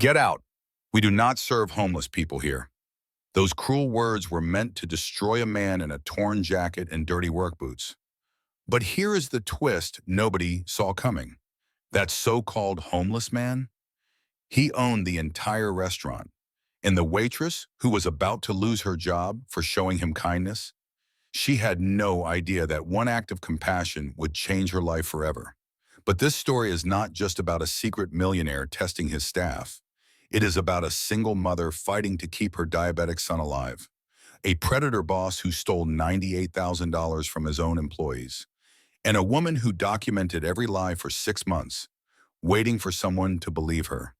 Get out. We do not serve homeless people here. Those cruel words were meant to destroy a man in a torn jacket and dirty work boots. But here is the twist nobody saw coming. That so-called homeless man, he owned the entire restaurant. And the waitress, who was about to lose her job for showing him kindness, she had no idea that one act of compassion would change her life forever. But this story is not just about a secret millionaire testing his staff. It is about a single mother fighting to keep her diabetic son alive, a predator boss who stole $98,000 from his own employees, and a woman who documented every lie for 6 months, waiting for someone to believe her.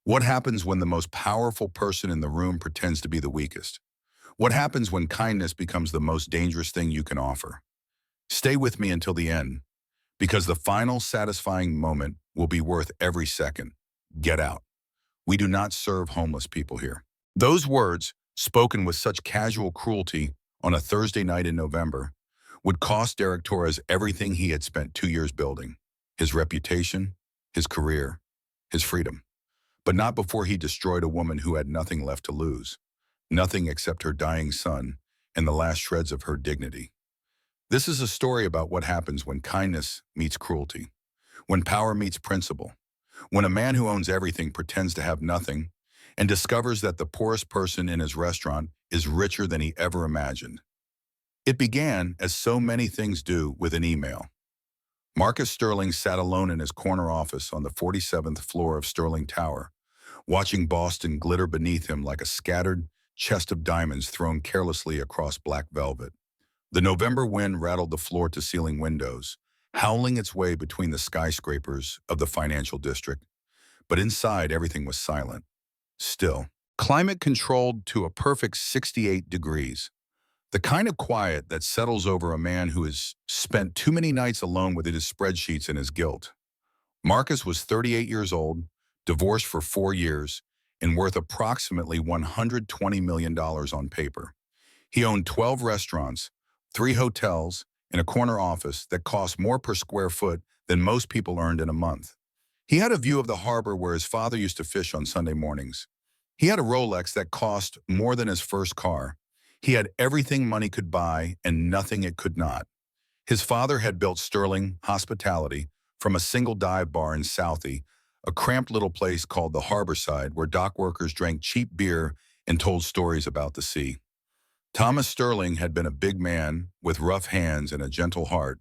What happens when the most powerful person in the room pretends to be the weakest? What happens when kindness becomes the most dangerous thing you can offer? Stay with me until the end, because the final satisfying moment will be worth every second. Get out. We do not serve homeless people here. Those words, spoken with such casual cruelty on a Thursday night in November, would cost Derek Torres everything he had spent 2 years building: his reputation, his career, his freedom. But not before he destroyed a woman who had nothing left to lose, nothing except her dying son and the last shreds of her dignity. This is a story about what happens when kindness meets cruelty, when power meets principle, when a man who owns everything pretends to have nothing and discovers that the poorest person in his restaurant is richer than he ever imagined. It began, as so many things do, with an email. Marcus Sterling sat alone in his corner office on the 47th floor of Sterling Tower, watching Boston glitter beneath him like a scattered chest of diamonds thrown carelessly across black velvet. The November wind rattled the floor-to-ceiling windows, howling its way between the skyscrapers of the financial district. But inside, everything was silent, still. Climate controlled to a perfect 68 degrees. The kind of quiet that settles over a man who has spent too many nights alone with his spreadsheets and his guilt. Marcus was 38 years old, divorced for 4 years, and worth approximately $120 million on paper. He owned 12 restaurants, 3 hotels, and a corner office that cost more per square foot than most people earned in a month. He had a view of the harbor where his father used to fish on Sunday mornings. He had a Rolex that cost more than his first car. He had everything money could buy and nothing it could not. His father had built Sterling Hospitality from a single dive bar in Southie, a cramped little place called the Harborside where dock workers drank cheap beer and told stories about the sea. Thomas Sterling had been a big man with rough hands and a gentle heart,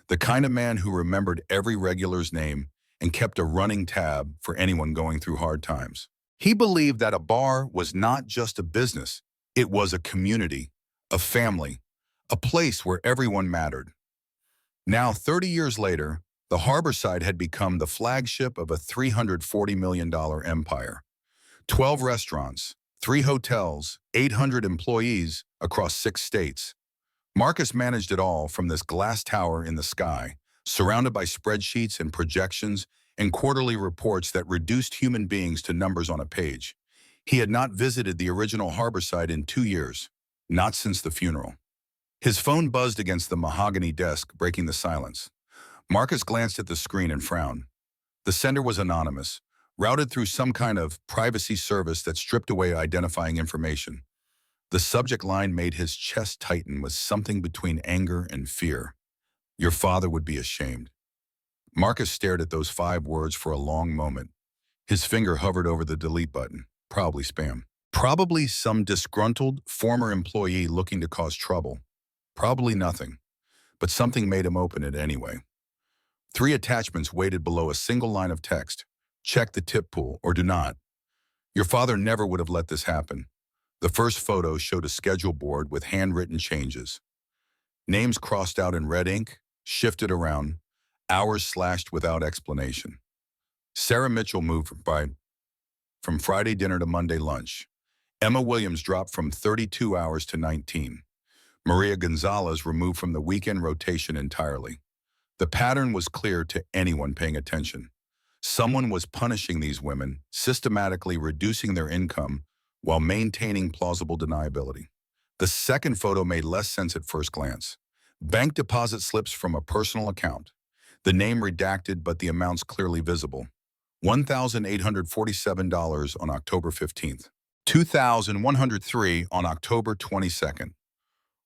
the kind of man who remembered every regular's name and kept a running tab for anyone going through hard times. He believed that a bar was not just a business, it was a community, a family, a place where everyone mattered. Now, 30 years later, the Harborside had become the flagship of a $340 million empire. 12 restaurants, 3 hotels, 800 employees across 6 states. Marcus managed it all from this glass tower in the sky, surrounded by spreadsheets and projections and quarterly reports that reduced human beings to numbers on a page. He had not visited the original Harborside in 2 years, not since the funeral. His phone buzzed against the mahogany desk, breaking the silence. Marcus glanced at the screen and frowned. The sender was anonymous, routed through some kind of privacy service that stripped away identifying information. The subject line made his chest tighten with something between anger and fear. Your father would be ashamed. Marcus stared at those 5 words for a long moment. His finger hovered over the delete button. Probably spam. Probably some disgruntled former employee looking to cause trouble. Probably nothing. But something made him open it anyway. 3 attachments waited below a single line of text. Check the tip pool or do not. Your father never would have let this happen. The first photo showed a schedule board with handwritten changes. Names crossed out in red ink, shifted around, hours slashed without explanation. Sarah Mitchell moved from Friday dinner to Monday lunch. Emma Williams dropped from 32 hours to 19. Maria Gonzalez removed from the weekend rotation entirely. The pattern was clear to anyone paying attention. Someone was punishing these women, systematically reducing their income while maintaining plausible deniability. The second photo made less sense at first glance. Bank deposit slips from a personal account. The name redacted, but the amounts clearly visible. $1,847 on October 15th, 2,103 on October 22nd,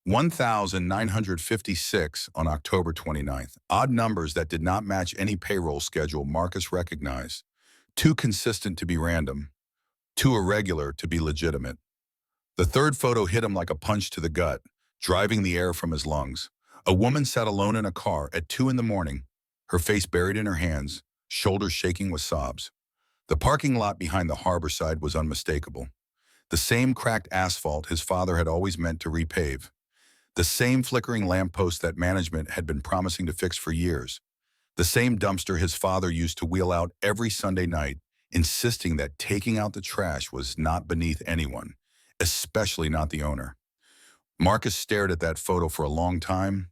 1,956 on October 29th. Odd numbers that did not match any payroll schedule Marcus recognized. Too consistent to be random, too irregular to be legitimate. The third photo hit him like a punch to the gut, driving the air from his lungs. A woman sat alone in a car at 2 in the morning, her face buried in her hands, shoulders shaking with sobs. The parking lot behind the harbor side was unmistakable. The same cracked asphalt his father had always meant to repave. The same flickering lamppost that management had been promising to fix for years. The same dumpster his father used to wheel out every Sunday night, insisting that taking out the trash was not beneath anyone, especially not the owner. Marcus stared at that photo for a long time,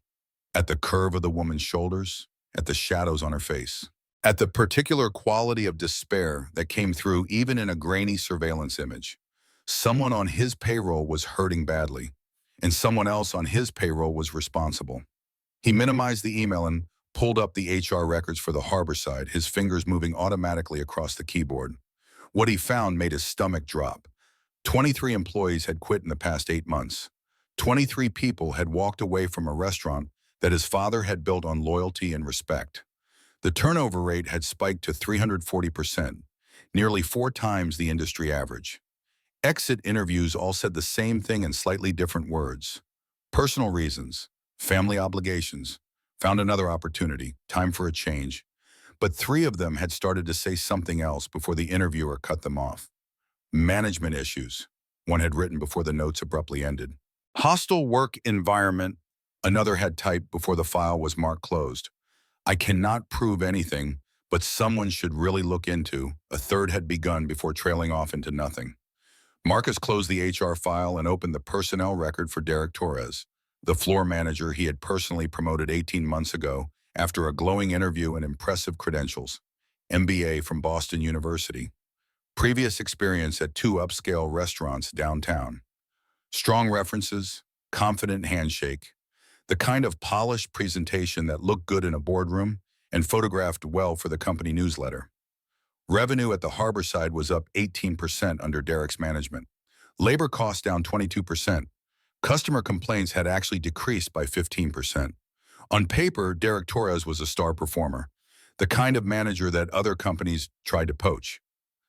at the curve of the woman's shoulders, at the shadows on her face, at the particular quality of despair that came through even in a grainy surveillance image. Someone on his payroll was hurting badly, and someone else on his payroll was responsible. He minimized the email and pulled up the HR records for the harbor side, his fingers moving automatically across the keyboard. What he found made his stomach drop. 23 employees had quit in the past 8 months. 23 people had walked away from a restaurant that his father had built on loyalty and respect. The turnover rate had spiked to 340%, nearly 4 times the industry average. Exit interviews all said the same thing in slightly different words. Personal reasons, family obligations, found another opportunity, time for a change. But 3 of them had started to say something else before the interviewer cut them off. Management issues, one had written before the notes abruptly ended. Hostile work environment, another had typed before the file was marked closed. I cannot prove anything, but someone should really look into, a third had begun before trailing off into nothing. Marcus closed the HR file and opened the personnel record for Derek Torres, the floor manager he had personally promoted 18 months ago after a glowing interview and impressive credentials. MBA from Boston University. Previous experience at 2 upscale restaurants downtown. Strong references, confident handshake, the kind of polished presentation that looked good in a boardroom and photographed well for the company newsletter. Revenue at the harbor side was up 18% under Derek's management. Labor costs down 22%. Customer complaints had actually decreased by 15%. On paper, Derek Torres was a star performer, the kind of manager that other companies tried to poach,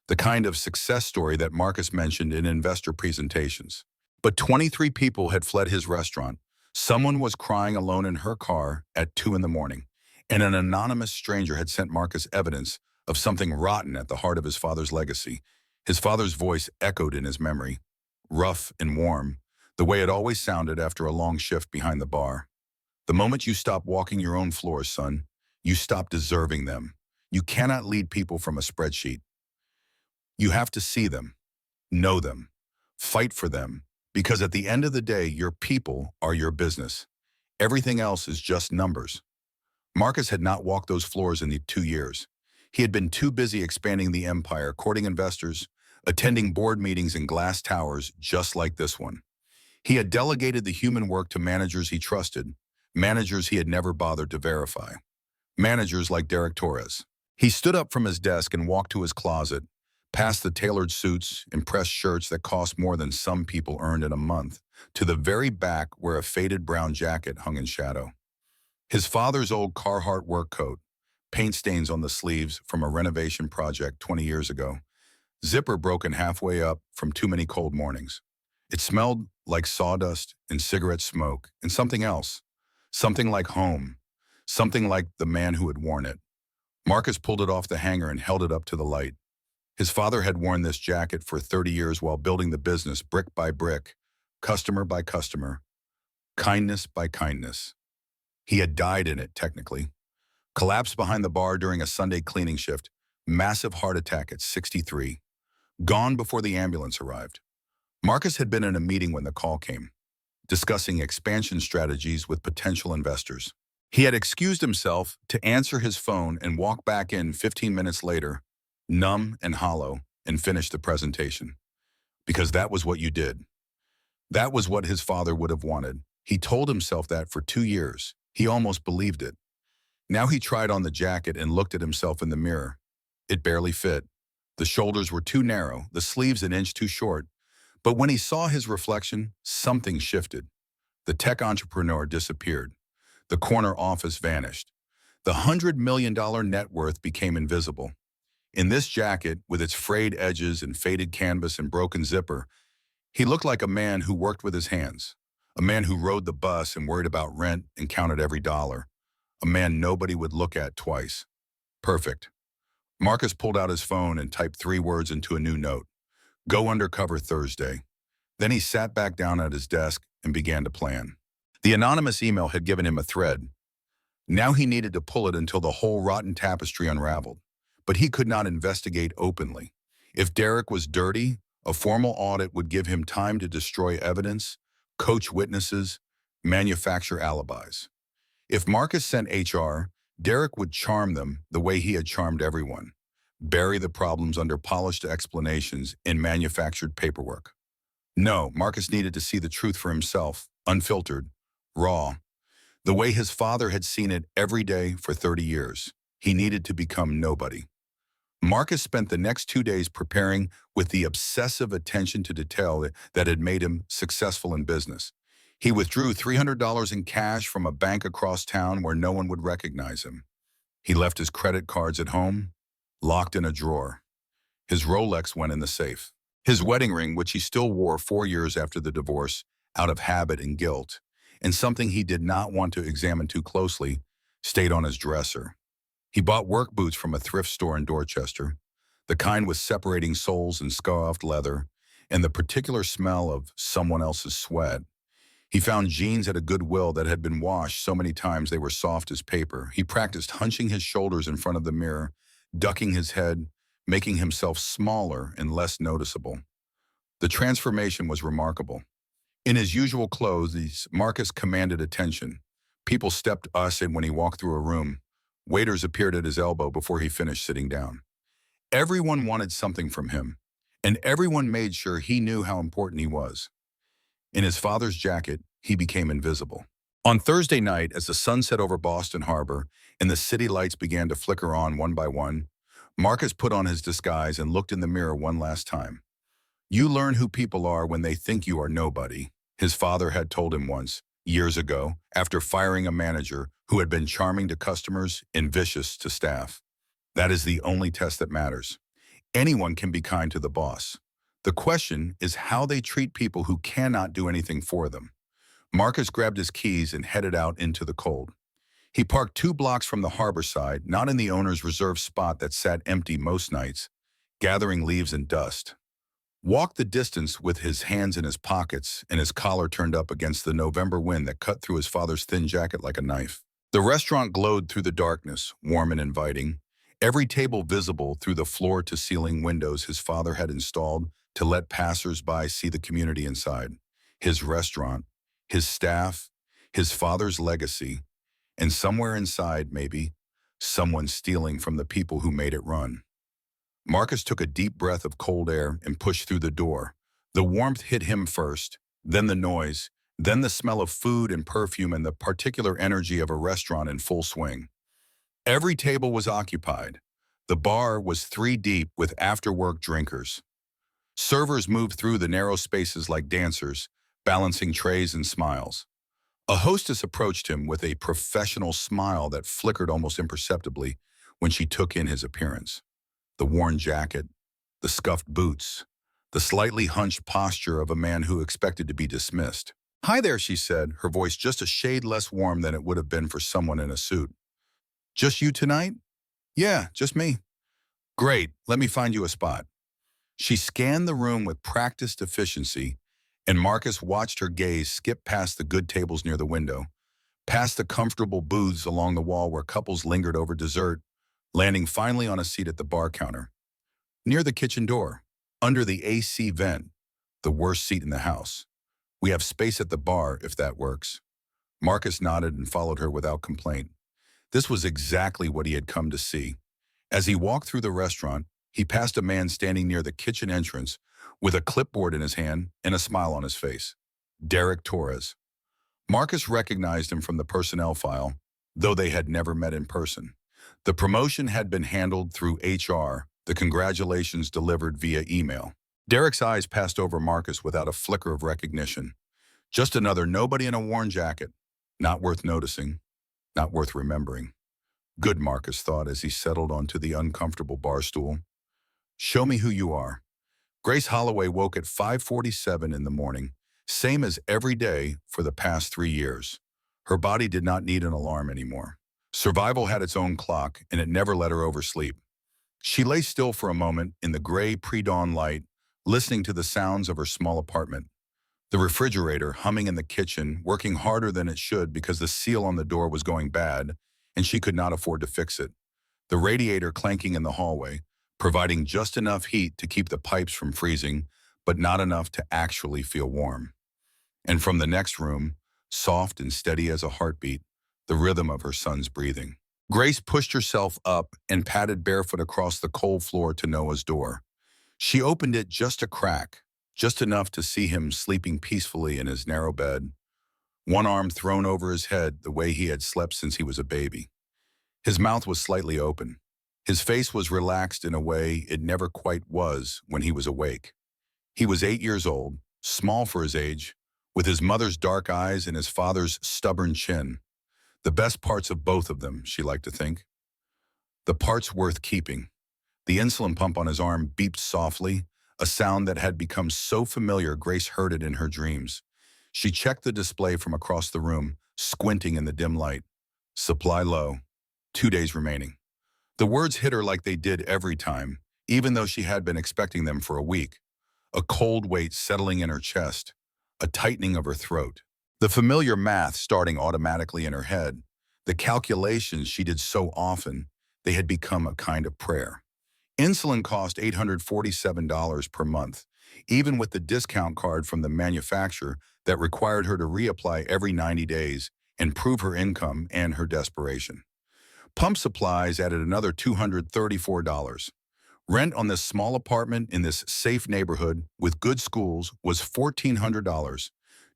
the kind of success story that Marcus mentioned in investor presentations. But 23 people had fled his restaurant. Someone was crying alone in her car at 2 in the morning, and an anonymous stranger had sent Marcus evidence of something rotten at the heart of his father's legacy. His father's voice echoed in his memory, rough and warm, the way it always sounded after a long shift behind the bar. The moment you stop walking your own floors, son, you stop deserving them. You cannot lead people from a spreadsheet. You have to see them, know them, fight for them, because at the end of the day, your people are your business. Everything else is just numbers. Marcus had not walked those floors in the 2 years. He had been too busy expanding the empire, courting investors, attending board meetings in glass towers just like this one. He had delegated the human work to managers he trusted, managers he had never bothered to verify. Managers like Derek Torres. He stood up from his desk and walked to his closet, past the tailored suits and pressed shirts that cost more than some people earned in a month, to the very back where a faded brown jacket hung in shadow. His father's old Carhartt work coat, paint stains on the sleeves from a renovation project 20 years ago, zipper broken halfway up from too many cold mornings. It smelled like sawdust and cigarette smoke and something else, something like home, something like the man who had worn it. Marcus pulled it off the hanger and held it up to the light. His father had worn this jacket for 30 years while building the business brick by brick, customer by customer, kindness by kindness. He had died in it, technically. Collapsed behind the bar during a Sunday cleaning shift, massive heart attack at 63. Gone before the ambulance arrived. Marcus had been in a meeting when the call came, discussing expansion strategies with potential investors. He had excused himself to answer his phone and walk back in 15 minutes later, numb and hollow, and finish the presentation. Because that was what you did. That was what his father would have wanted. He told himself that for 2 years. He almost believed it. Now he tried on the jacket and looked at himself in the mirror. It barely fit. The shoulders were too narrow, the sleeves an inch too short. But when he saw his reflection, something shifted. The tech entrepreneur disappeared. The corner office vanished. The $100 million net worth became invisible. In this jacket, with its frayed edges and faded canvas and broken zipper, he looked like a man who worked with his hands, a man who rode the bus and worried about rent and counted every dollar, a man nobody would look at twice. Perfect. Marcus pulled out his phone and typed 3 words into a new note. Go undercover Thursday. Then he sat back down at his desk and began to plan. The anonymous email had given him a thread. Now he needed to pull it until the whole rotten tapestry unraveled. But he could not investigate openly. If Derek was dirty, a formal audit would give him time to destroy evidence, coach witnesses, manufacture alibis. If Marcus sent HR, Derek would charm them the way he had charmed everyone, bury the problems under polished explanations in manufactured paperwork. No, Marcus needed to see the truth for himself, unfiltered, raw, the way his father had seen it every day for 30 years. He needed to become nobody. Marcus spent the next 2 days preparing with the obsessive attention to detail that had made him successful in business. He withdrew $300 in cash from a bank across town where no one would recognize him. He left his credit cards at home, locked in a drawer. His Rolex went in the safe. His wedding ring, which he still wore 4 years after the divorce, out of habit and guilt, and something he did not want to examine too closely, stayed on his dresser. He bought work boots from a thrift store in Dorchester, the kind with separating soles and scuffed leather, and the particular smell of someone else's sweat. He found jeans at a Goodwill that had been washed so many times they were soft as paper. He practiced hunching his shoulders in front of the mirror, ducking his head, making himself smaller and less noticeable. The transformation was remarkable. In his usual clothes, Marcus commanded attention. People stepped aside when he walked through a room. Waiters appeared at his elbow before he finished sitting down. Everyone wanted something from him, and everyone made sure he knew how important he was. In his father's jacket, he became invisible. On Thursday night, as the sun set over Boston Harbor and the city lights began to flicker on one by one, Marcus put on his disguise and looked in the mirror one last time. You learn who people are when they think you are nobody, his father had told him once, years ago, after firing a manager who had been charming to customers and vicious to staff. That is the only test that matters. Anyone can be kind to the boss. The question is how they treat people who cannot do anything for them. Marcus grabbed his keys and headed out into the cold. He parked 2 blocks from the harbor side, not in the owner's reserved spot that sat empty most nights, gathering leaves and dust. Walked the distance with his hands in his pockets and his collar turned up against the November wind that cut through his father's thin jacket like a knife. The restaurant glowed through the darkness, warm and inviting, every table visible through the floor-to-ceiling windows his father had installed to let passers-by see the community inside. His restaurant, his staff, his father's legacy, and somewhere inside, maybe, someone stealing from the people who made it run. Marcus took a deep breath of cold air and pushed through the door. The warmth hit him first, then the noise, then the smell of food and perfume and the particular energy of a restaurant in full swing. Every table was occupied. The bar was 3 deep with after-work drinkers. Servers moved through the narrow spaces like dancers, balancing trays and smiles. A hostess approached him with a professional smile that flickered almost imperceptibly when she took in his appearance. The worn jacket, the scuffed boots, the slightly hunched posture of a man who expected to be dismissed. "Hi there," she said, her voice just a shade less warm than it would have been for someone in a suit. "Just you tonight?" "Yeah, just me." "Great, let me find you a spot." She scanned the room with practiced efficiency, and Marcus watched her gaze skip past the good tables near the window, past the comfortable booths along the wall where couples lingered over dessert, landing finally on a seat at the bar counter. Near the kitchen door, under the AC vent, the worst seat in the house. "We have space at the bar, if that works." Marcus nodded and followed her without complaint. This was exactly what he had come to see. As he walked through the restaurant, he passed a man standing near the kitchen entrance with a clipboard in his hand and a smile on his face. Derek Torres. Marcus recognized him from the personnel file, though they had never met in person. The promotion had been handled through HR, the congratulations delivered via email. Derek's eyes passed over Marcus without a flicker of recognition. Just another nobody in a worn jacket. Not worth noticing, not worth remembering. Good, Marcus thought as he settled onto the uncomfortable bar stool. Show me who you are. Grace Holloway woke at 5:47 in the morning, same as every day for the past 3 years. Her body did not need an alarm anymore. Survival had its own clock, and it never let her oversleep. She lay still for a moment in the gray pre-dawn light, listening to the sounds of her small apartment. The refrigerator humming in the kitchen, working harder than it should because the seal on the door was going bad, and she could not afford to fix it. The radiator clanking in the hallway, providing just enough heat to keep the pipes from freezing, but not enough to actually feel warm. And from the next room, soft and steady as a heartbeat, the rhythm of her son's breathing. Grace pushed herself up and padded barefoot across the cold floor to Noah's door. She opened it just a crack, just enough to see him sleeping peacefully in his narrow bed, one arm thrown over his head the way he had slept since he was a baby. His mouth was slightly open. His face was relaxed in a way it never quite was when he was awake. He was 8 years old, small for his age, with his mother's dark eyes and his father's stubborn chin. The best parts of both of them, she liked to think. The parts worth keeping. The insulin pump on his arm beeped softly, a sound that had become so familiar Grace heard it in her dreams. She checked the display from across the room, squinting in the dim light. Supply low. 2 days remaining. The words hit her like they did every time, even though she had been expecting them for a week. A cold weight settling in her chest, a tightening of her throat. The familiar math starting automatically in her head. The calculations she did so often, they had become a kind of prayer. Insulin cost $847 per month, even with the discount card from the manufacturer that required her to reapply every 90 days and prove her income and her desperation. Pump supplies added another $234. Rent on this small apartment in this safe neighborhood with good schools was $1,400,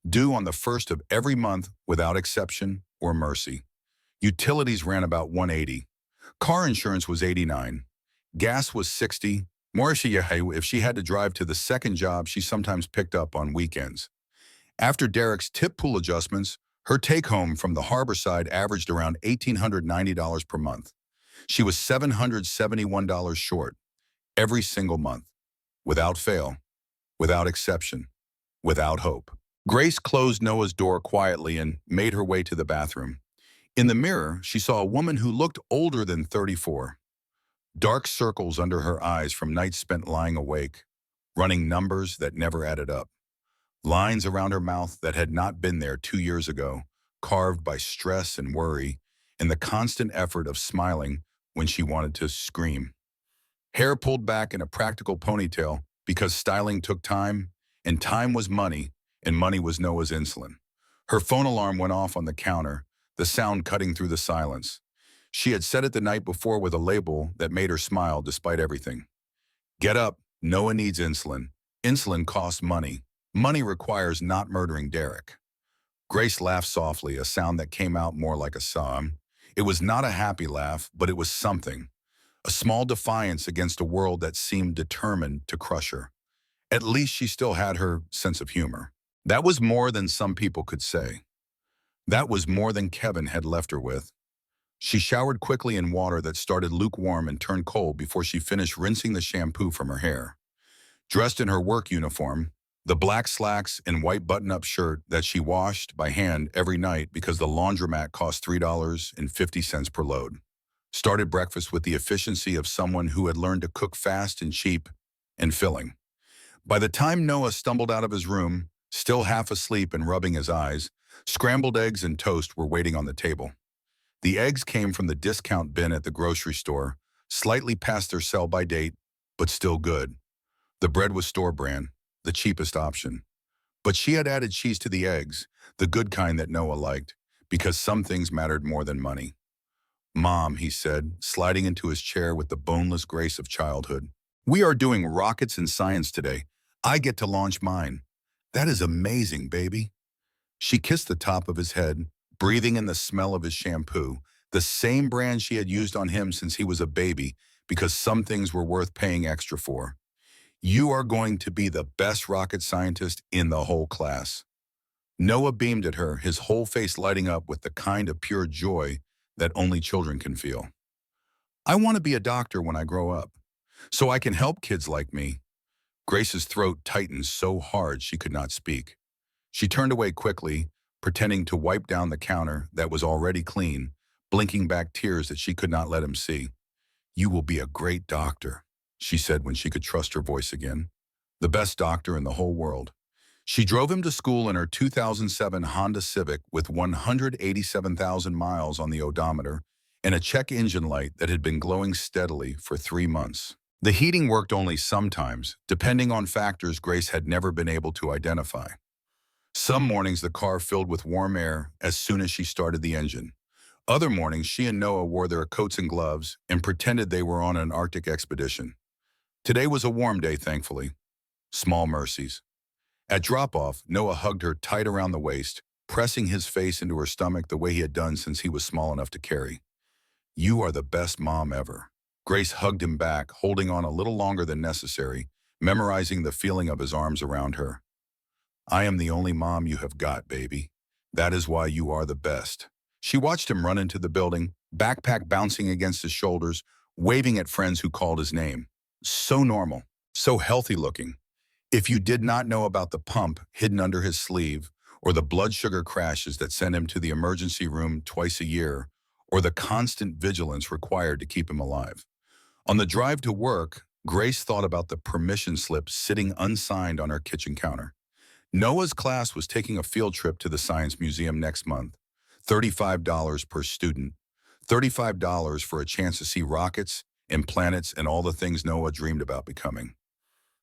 due on the first of every month without exception or mercy. Utilities ran about $180. Car insurance was $89. Gas was $60. More if she had to drive to the second job she sometimes picked up on weekends. After Derek's tip pool adjustments, her take-home from the harbor side averaged around $1,890 per month. She was $771 short every single month, without fail, without exception, without hope. Grace closed Noah's door quietly and made her way to the bathroom. In the mirror, she saw a woman who looked older than 34. Dark circles under her eyes from nights spent lying awake, running numbers that never added up. Lines around her mouth that had not been there 2 years ago, carved by stress and worry, and the constant effort of smiling when she wanted to scream. Hair pulled back in a practical ponytail because styling took time, and time was money, and money was Noah's insulin. Her phone alarm went off on the counter, the sound cutting through the silence. She had set it the night before with a label that made her smile despite everything. Get up, Noah needs insulin. Insulin costs money. Money requires not murdering Derek. Grace laughed softly, a sound that came out more like a sob. It was not a happy laugh, but it was something. A small defiance against a world that seemed determined to crush her. At least she still had her sense of humor. That was more than some people could say. That was more than Kevin had left her with. She showered quickly in water that started lukewarm and turned cold before she finished rinsing the shampoo from her hair. Dressed in her work uniform, the black slacks and white button-up shirt that she washed by hand every night because the laundromat cost $3.50 per load. Started breakfast with the efficiency of someone who had learned to cook fast and cheap and filling. By the time Noah stumbled out of his room, still half asleep and rubbing his eyes, scrambled eggs and toast were waiting on the table. The eggs came from the discount bin at the grocery store, slightly past their sell-by date, but still good. The bread was store brand, the cheapest option. But she had added cheese to the eggs, the good kind that Noah liked, because some things mattered more than money. Mom, he said, sliding into his chair with the boneless grace of childhood. We are doing rockets in science today. I get to launch mine. That is amazing, baby. She kissed the top of his head, breathing in the smell of his shampoo, The same brand she had used on him since he was a baby, because some things were worth paying extra for. You are going to be the best rocket scientist in the whole class. Noah beamed at her, his whole face lighting up with the kind of pure joy that only children can feel. I want to be a doctor when I grow up, so I can help kids like me. Grace's throat tightened so hard she could not speak. She turned away quickly, pretending to wipe down the counter that was already clean, blinking back tears that she could not let him see. You will be a great doctor, she said when she could trust her voice again. The best doctor in the whole world. She drove him to school in her 2007 Honda Civic with 187,000 miles on the odometer and a check engine light that had been glowing steadily for 3 months. The heating worked only sometimes, depending on factors Grace had never been able to identify. Some mornings the car filled with warm air as soon as she started the engine. Other mornings she and Noah wore their coats and gloves and pretended they were on an Arctic expedition. Today was a warm day, thankfully. Small mercies. At drop-off, Noah hugged her tight around the waist, pressing his face into her stomach the way he had done since he was small enough to carry. You are the best mom ever. Grace hugged him back, holding on a little longer than necessary, memorizing the feeling of his arms around her. I am the only mom you have got, baby. That is why you are the best. She watched him run into the building, backpack bouncing against his shoulders, waving at friends who called his name. So normal, so healthy looking. If you did not know about the pump hidden under his sleeve, or the blood sugar crashes that sent him to the emergency room twice a year, or the constant vigilance required to keep him alive. On the drive to work, Grace thought about the permission slip sitting unsigned on her kitchen counter. Noah's class was taking a field trip to the Science Museum next month. $35 per student. $35 for a chance to see rockets and planets and all the things Noah dreamed about becoming.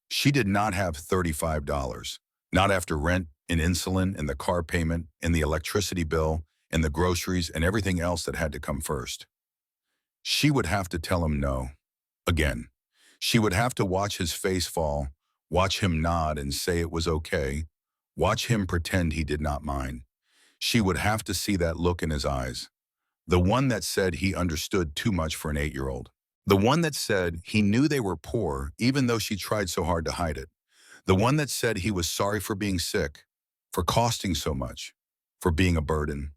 She did not have $35, not after rent and insulin and the car payment and the electricity bill and the groceries and everything else that had to come first. She would have to tell him no. Again. She would have to watch his face fall, watch him nod and say it was okay, watch him pretend he did not mind. She would have to see that look in his eyes. The one that said he understood too much for an 8-year-old. The one that said he knew they were poor even though she tried so hard to hide it. The one that said he was sorry for being sick, for costing so much, for being a burden.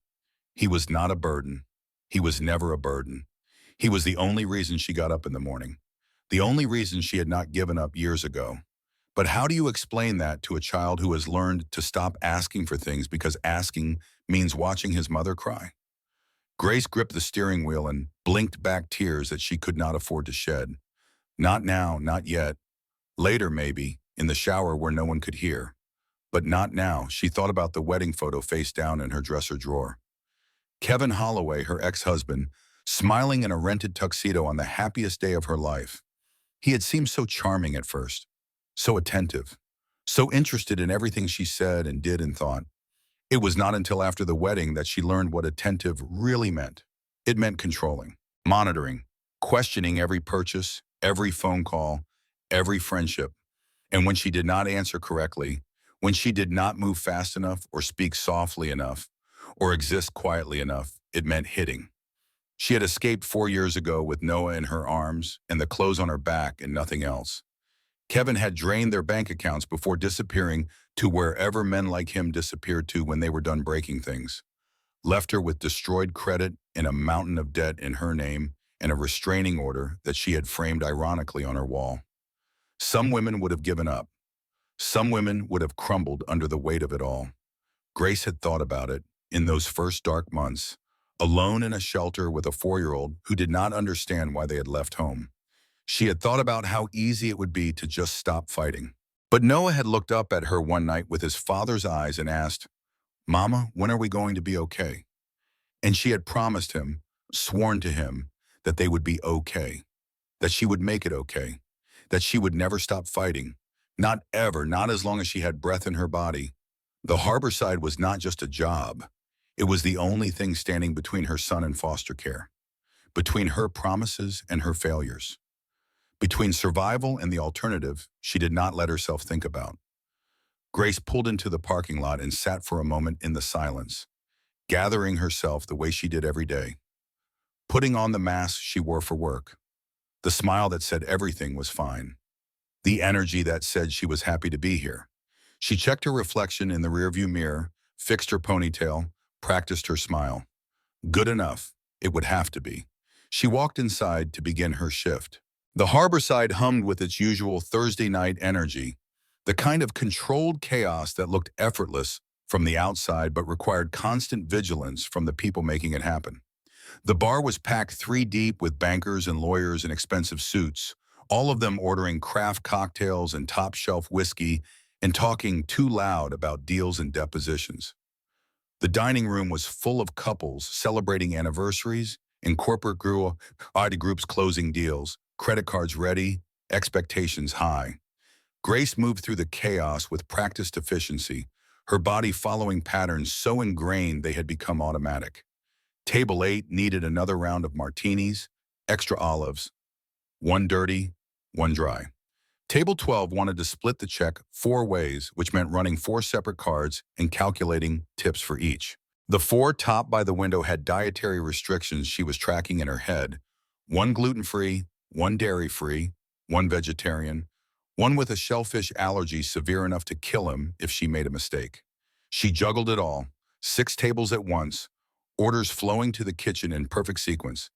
He was not a burden. He was never a burden. He was the only reason she got up in the morning. The only reason she had not given up years ago. But how do you explain that to a child who has learned to stop asking for things because asking means watching his mother cry? Grace gripped the steering wheel and blinked back tears that she could not afford to shed. Not now, not yet. Later, maybe, in the shower where no one could hear. But not now. She thought about the wedding photo face down in her dresser drawer. Kevin Holloway, her ex-husband, smiling in a rented tuxedo on the happiest day of her life. He had seemed so charming at first, so attentive, so interested in everything she said and did and thought. It was not until after the wedding that she learned what attentive really meant. It meant controlling, monitoring, questioning every purchase, every phone call, every friendship. And when she did not answer correctly, when she did not move fast enough or speak softly enough or exist quietly enough, it meant hitting. She had escaped 4 years ago with Noah in her arms and the clothes on her back and nothing else. Kevin had drained their bank accounts before disappearing to wherever men like him disappeared to when they were done breaking things. Left her with destroyed credit and a mountain of debt in her name and a restraining order that she had framed ironically on her wall. Some women would have given up. Some women would have crumbled under the weight of it all. Grace had thought about it in those first dark months, alone in a shelter with a 4-year-old who did not understand why they had left home. She had thought about how easy it would be to just stop fighting. But Noah had looked up at her one night with his father's eyes and asked, "Mama, when are we going to be okay?" And she had promised him, sworn to him, that they would be okay, that she would make it okay, that she would never stop fighting, not ever, not as long as she had breath in her body. The Harborside was not just a job. It was the only thing standing between her son and foster care, between her promises and her failures, between survival and the alternative she did not let herself think about. Grace pulled into the parking lot and sat for a moment in the silence, gathering herself the way she did every day. putting on the mask she wore for work, the smile that said everything was fine, the energy that said she was happy to be here. She checked her reflection in the rearview mirror, fixed her ponytail, practiced her smile. Good enough. It would have to be. She walked inside to begin her shift. The harborside hummed with its usual Thursday night energy, the kind of controlled chaos that looked effortless from the outside but required constant vigilance from the people making it happen. The bar was packed three deep with bankers and lawyers in expensive suits, all of them ordering craft cocktails and top-shelf whiskey and talking too loud about deals and depositions. The dining room was full of couples celebrating anniversaries and corporate groups closing deals, credit cards ready, expectations high. Grace moved through the chaos with practiced efficiency, her body following patterns so ingrained they had become automatic. Table 8 needed another round of martinis, extra olives, one dirty, one dry. Table 12 wanted to split the check 4 ways, which meant running 4 separate cards and calculating tips for each. The 4 top by the window had dietary restrictions she was tracking in her head: one gluten-free, one dairy-free, one vegetarian, one with a shellfish allergy severe enough to kill him if she made a mistake. She juggled it all, 6 tables at once, orders flowing to the kitchen in perfect sequence,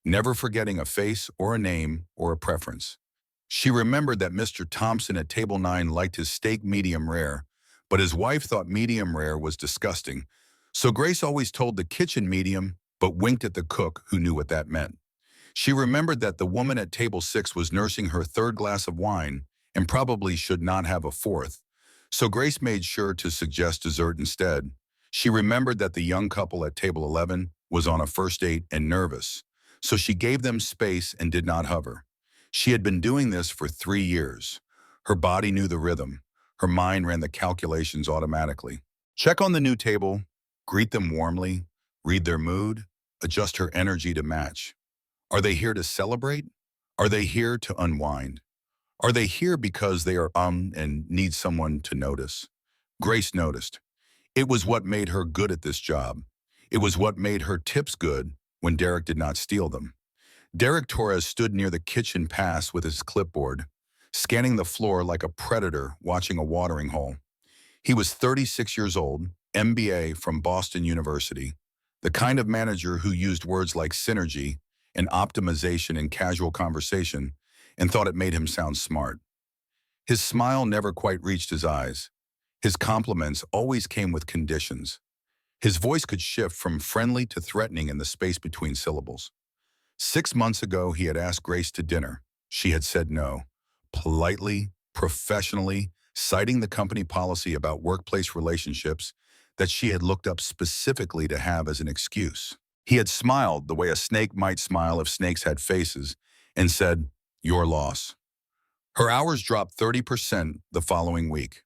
never forgetting a face or a name or a preference. She remembered that Mr. Thompson at table 9 liked his steak medium rare, but his wife thought medium rare was disgusting, so Grace always told the kitchen medium, but winked at the cook who knew what that meant. She remembered that the woman at table 6 was nursing her 3rd glass of wine and probably should not have a 4th, so Grace made sure to suggest dessert instead. She remembered that the young couple at table 11 was on a first date and nervous, so she gave them space and did not hover. She had been doing this for 3 years. Her body knew the rhythm. Her mind ran the calculations automatically. Check on the new table, greet them warmly, read their mood, adjust her energy to match. Are they here to celebrate? Are they here to unwind? Are they here because they are and need someone to notice? Grace noticed. It was what made her good at this job. It was what made her tips good when Derek did not steal them. Derek Torres stood near the kitchen pass with his clipboard, scanning the floor like a predator watching a watering hole. He was 36 years old, MBA from Boston University, the kind of manager who used words like synergy and optimization in casual conversation and thought it made him sound smart. His smile never quite reached his eyes. His compliments always came with conditions. His voice could shift from friendly to threatening in the space between syllables. 6 months ago, he had asked Grace to dinner. She had said no, politely, professionally, citing the company policy about workplace relationships that she had looked up specifically to have as an excuse. He had smiled the way a snake might smile if snakes had faces and said, "Your loss." Her hours dropped 30% the following week.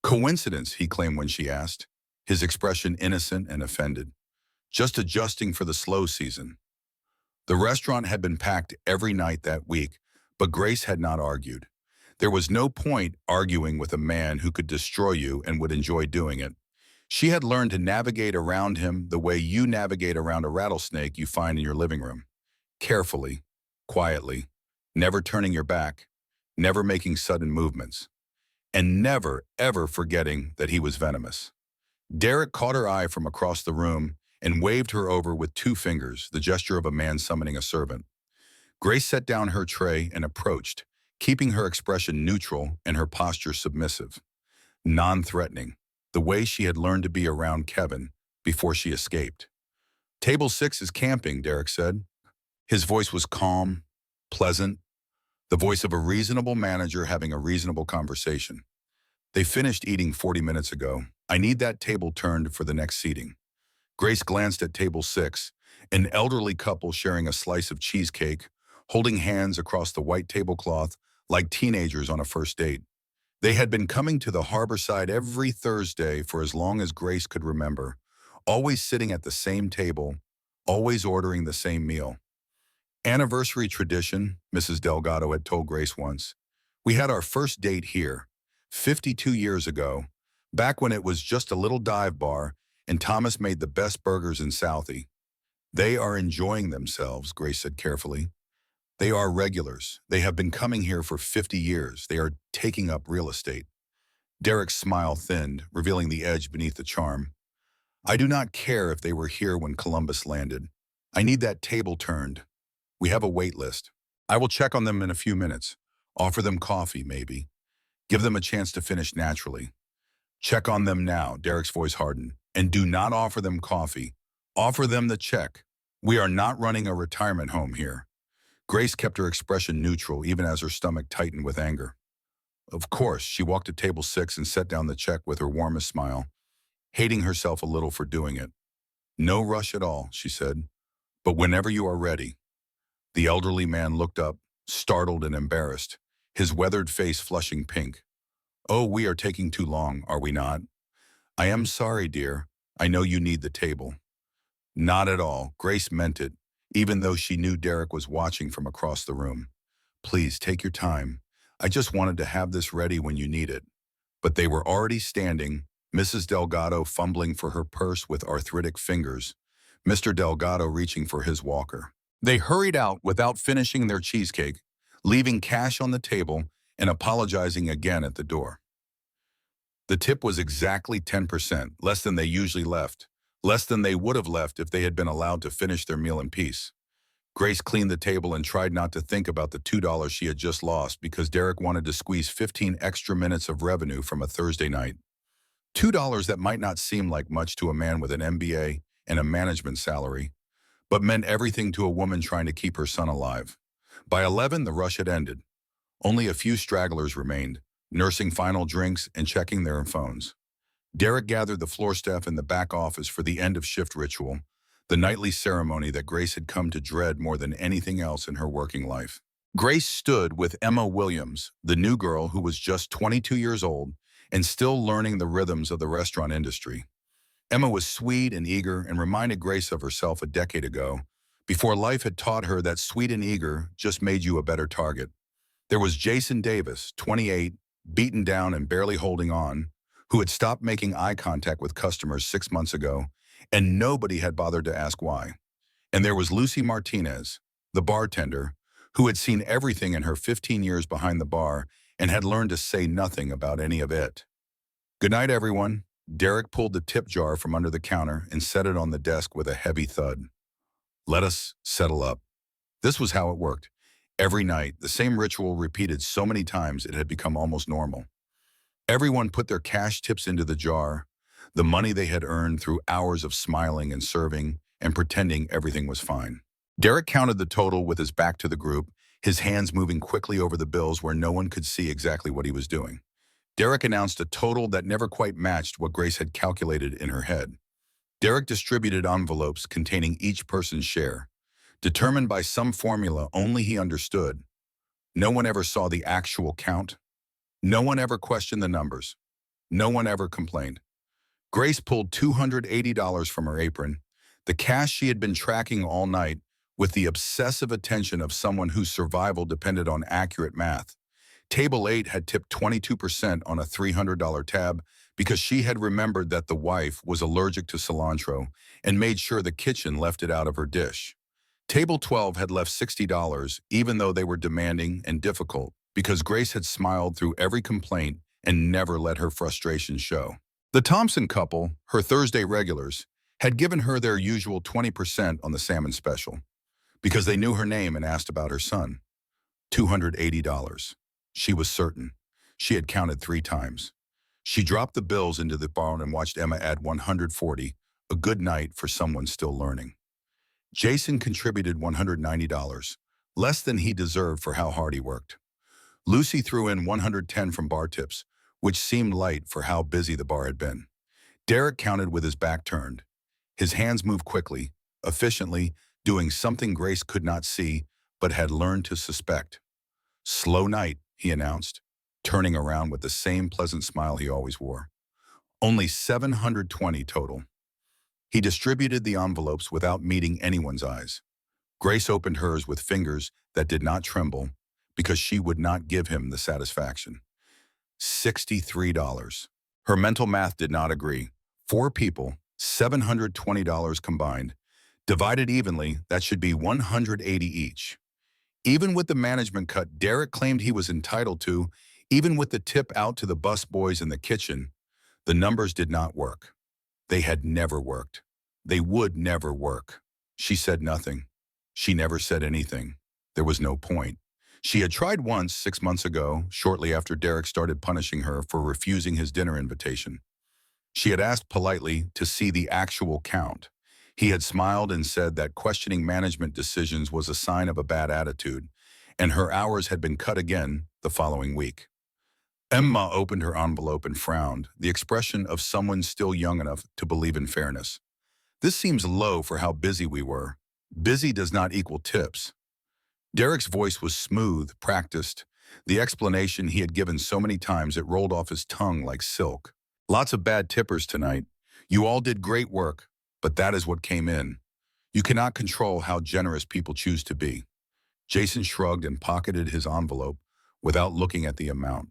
Coincidence, he claimed when she asked, his expression innocent and offended. Just adjusting for the slow season. The restaurant had been packed every night that week, but Grace had not argued. There was no point arguing with a man who could destroy you and would enjoy doing it. She had learned to navigate around him the way you navigate around a rattlesnake you find in your living room. Carefully, quietly, never turning your back, never making sudden movements, and never, ever forgetting that he was venomous. Derek caught her eye from across the room and waved her over with 2 fingers, the gesture of a man summoning a servant. Grace set down her tray and approached, keeping her expression neutral and her posture submissive, non-threatening, the way she had learned to be around Kevin before she escaped. "Table 6 is camping," Derek said. His voice was calm, pleasant, the voice of a reasonable manager having a reasonable conversation. "They finished eating 40 minutes ago. I need that table turned for the next seating." Grace glanced at table 6, an elderly couple sharing a slice of cheesecake, holding hands across the white tablecloth like teenagers on a first date. They had been coming to the harborside every Thursday for as long as Grace could remember, always sitting at the same table, always ordering the same meal. "Anniversary tradition," Mrs. Delgado had told Grace once. "We had our first date here, 52 years ago, back when it was just a little dive bar and Thomas made the best burgers in Southie. They are enjoying themselves, Grace said carefully. They are regulars. They have been coming here for 50 years. They are taking up real estate. Derek's smile thinned, revealing the edge beneath the charm. I do not care if they were here when Columbus landed. I need that table turned. We have a wait list. I will check on them in a few minutes. Offer them coffee, maybe. Give them a chance to finish naturally. Check on them now, Derek's voice hardened. And do not offer them coffee. Offer them the check. We are not running a retirement home here. Grace kept her expression neutral even as her stomach tightened with anger. Of course, she walked to table 6 and set down the check with her warmest smile, hating herself a little for doing it. No rush at all, she said, but whenever you are ready. The elderly man looked up, startled and embarrassed, his weathered face flushing pink. Oh, we are taking too long, are we not? I am sorry, dear. I know you need the table. Not at all. Grace meant it, even though she knew Derek was watching from across the room. Please take your time. I just wanted to have this ready when you need it. But they were already standing, Mrs. Delgado fumbling for her purse with arthritic fingers, Mr. Delgado reaching for his walker. They hurried out without finishing their cheesecake, leaving cash on the table and apologizing again at the door. The tip was exactly 10%, less than they usually left, less than they would have left if they had been allowed to finish their meal in peace. Grace cleaned the table and tried not to think about the $2 she had just lost because Derek wanted to squeeze 15 extra minutes of revenue from a Thursday night. $2 that might not seem like much to a man with an MBA and a management salary, but meant everything to a woman trying to keep her son alive. By 11, the rush had ended. Only a few stragglers remained, nursing final drinks and checking their phones. Derek gathered the floor staff in the back office for the end-of-shift ritual, the nightly ceremony that Grace had come to dread more than anything else in her working life. Grace stood with Emma Williams, the new girl who was just 22 years old and still learning the rhythms of the restaurant industry. Emma was sweet and eager and reminded Grace of herself a decade ago, before life had taught her that sweet and eager just made you a better target. There was Jason Davis, 28, beaten down and barely holding on, who had stopped making eye contact with customers 6 months ago, and nobody had bothered to ask why. And there was Lucy Martinez, the bartender, who had seen everything in her 15 years behind the bar and had learned to say nothing about any of it. Good night, everyone. Derek pulled the tip jar from under the counter and set it on the desk with a heavy thud. Let us settle up. This was how it worked. Every night, the same ritual repeated so many times it had become almost normal. Everyone put their cash tips into the jar, the money they had earned through hours of smiling and serving and pretending everything was fine. Derek counted the total with his back to the group, his hands moving quickly over the bills where no one could see exactly what he was doing. Derek announced a total that never quite matched what Grace had calculated in her head. Derek distributed envelopes containing each person's share, determined by some formula only he understood. No one ever saw the actual count. No one ever questioned the numbers. No one ever complained. Grace pulled $280 from her apron, the cash she had been tracking all night, with the obsessive attention of someone whose survival depended on accurate math. Table 8 had tipped 22% on a $300 tab because she had remembered that the wife was allergic to cilantro and made sure the kitchen left it out of her dish. Table 12 had left $60, even though they were demanding and difficult, because Grace had smiled through every complaint and never let her frustration show. The Thompson couple, her Thursday regulars, had given her their usual 20% on the salmon special because they knew her name and asked about her son. $280. She was certain. She had counted 3 times. She dropped the bills into the bar and watched Emma add $140, a good night for someone still learning. Jason contributed $190, less than he deserved for how hard he worked. Lucy threw in $110 from bar tips, which seemed light for how busy the bar had been. Derek counted with his back turned. His hands moved quickly, efficiently, doing something Grace could not see but had learned to suspect. Slow night, he announced, turning around with the same pleasant smile he always wore. Only $720 total. He distributed the envelopes without meeting anyone's eyes. Grace opened hers with fingers that did not tremble because she would not give him the satisfaction. $63. Her mental math did not agree. 4 people, $720 combined. Divided evenly, that should be 180 each. Even with the management cut Derek claimed he was entitled to, even with the tip out to the busboys in the kitchen, the numbers did not work. They had never worked. They would never work. She said nothing. She never said anything. There was no point. She had tried once 6 months ago, shortly after Derek started punishing her for refusing his dinner invitation. She had asked politely to see the actual count. He had smiled and said that questioning management decisions was a sign of a bad attitude, and her hours had been cut again the following week. Emma opened her envelope and frowned, the expression of someone still young enough to believe in fairness. This seems low for how busy we were. Busy does not equal tips. Derek's voice was smooth, practiced, the explanation he had given so many times it rolled off his tongue like silk. Lots of bad tippers tonight. You all did great work, but that is what came in. You cannot control how generous people choose to be. Jason shrugged and pocketed his envelope without looking at the amount.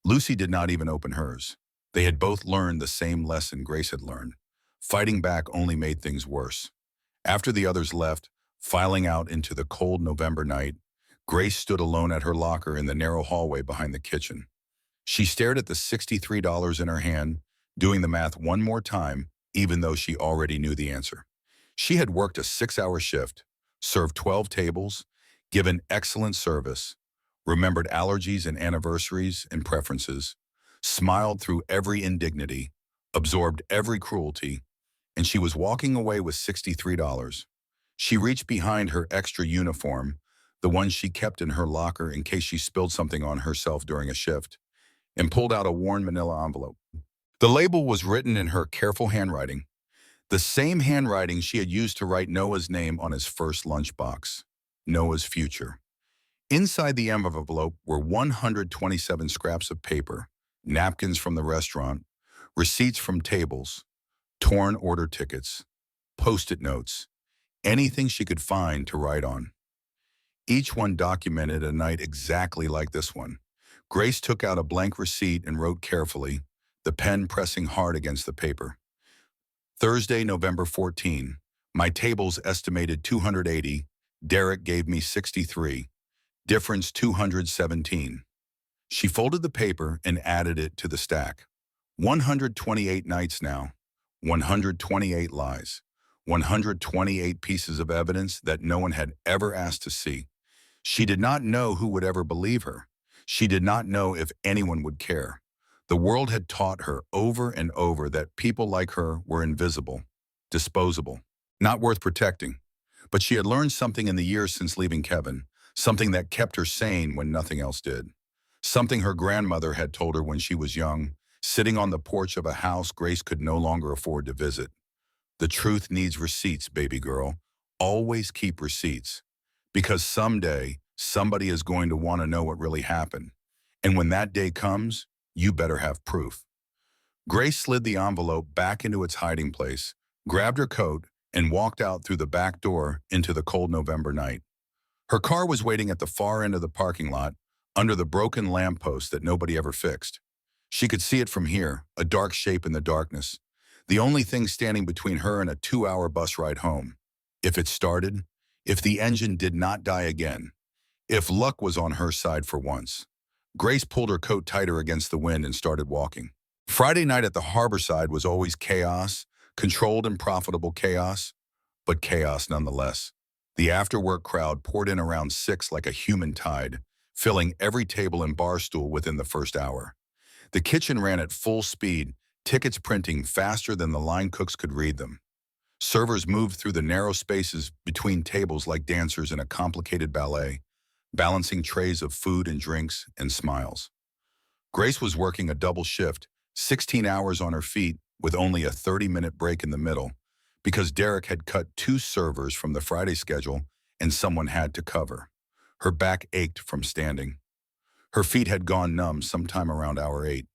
Lucy did not even open hers. They had both learned the same lesson Grace had learned. Fighting back only made things worse. After the others left, filing out into the cold November night, Grace stood alone at her locker in the narrow hallway behind the kitchen. She stared at the $63 in her hand, doing the math one more time, even though she already knew the answer. She had worked a 6-hour shift, served 12 tables, given excellent service, remembered allergies and anniversaries and preferences, smiled through every indignity, absorbed every cruelty, and she was walking away with $63. She reached behind her extra uniform, the one she kept in her locker in case she spilled something on herself during a shift, and pulled out a worn manila envelope. The label was written in her careful handwriting, the same handwriting she had used to write Noah's name on his first lunchbox, Noah's future. Inside the envelope were 127 scraps of paper, napkins from the restaurant, receipts from tables, torn order tickets, post-it notes, anything she could find to write on. Each one documented a night exactly like this one. Grace took out a blank receipt and wrote carefully, the pen pressing hard against the paper. Thursday, November 14. My tables estimated 280. Derek gave me 63. Difference 217. She folded the paper and added it to the stack. 128 nights now. 128 lies. 128 pieces of evidence that no one had ever asked to see. She did not know who would ever believe her. She did not know if anyone would care. The world had taught her over and over that people like her were invisible, disposable, not worth protecting. But she had learned something in the years since leaving Kevin, something that kept her sane when nothing else did. Something her grandmother had told her when she was young, sitting on the porch of a house Grace could no longer afford to visit. The truth needs receipts, baby girl. Always keep receipts. Because someday, somebody is going to want to know what really happened. And when that day comes, you better have proof. Grace slid the envelope back into its hiding place, grabbed her coat, and walked out through the back door into the cold November night. Her car was waiting at the far end of the parking lot, under the broken lamppost that nobody ever fixed. She could see it from here, a dark shape in the darkness, the only thing standing between her and a 2-hour bus ride home. If it started, if the engine did not die again, if luck was on her side for once. Grace pulled her coat tighter against the wind and started walking. Friday night at the Harborside was always chaos, controlled and profitable chaos, but chaos nonetheless. The after-work crowd poured in around 6 like a human tide, filling every table and bar stool within the first hour. The kitchen ran at full speed, tickets printing faster than the line cooks could read them. Servers moved through the narrow spaces between tables like dancers in a complicated ballet, balancing trays of food and drinks and smiles. Grace was working a double shift, 16 hours on her feet with only a 30-minute break in the middle, because Derek had cut 2 servers from the Friday schedule and someone had to cover. Her back ached from standing. Her feet had gone numb sometime around hour 8.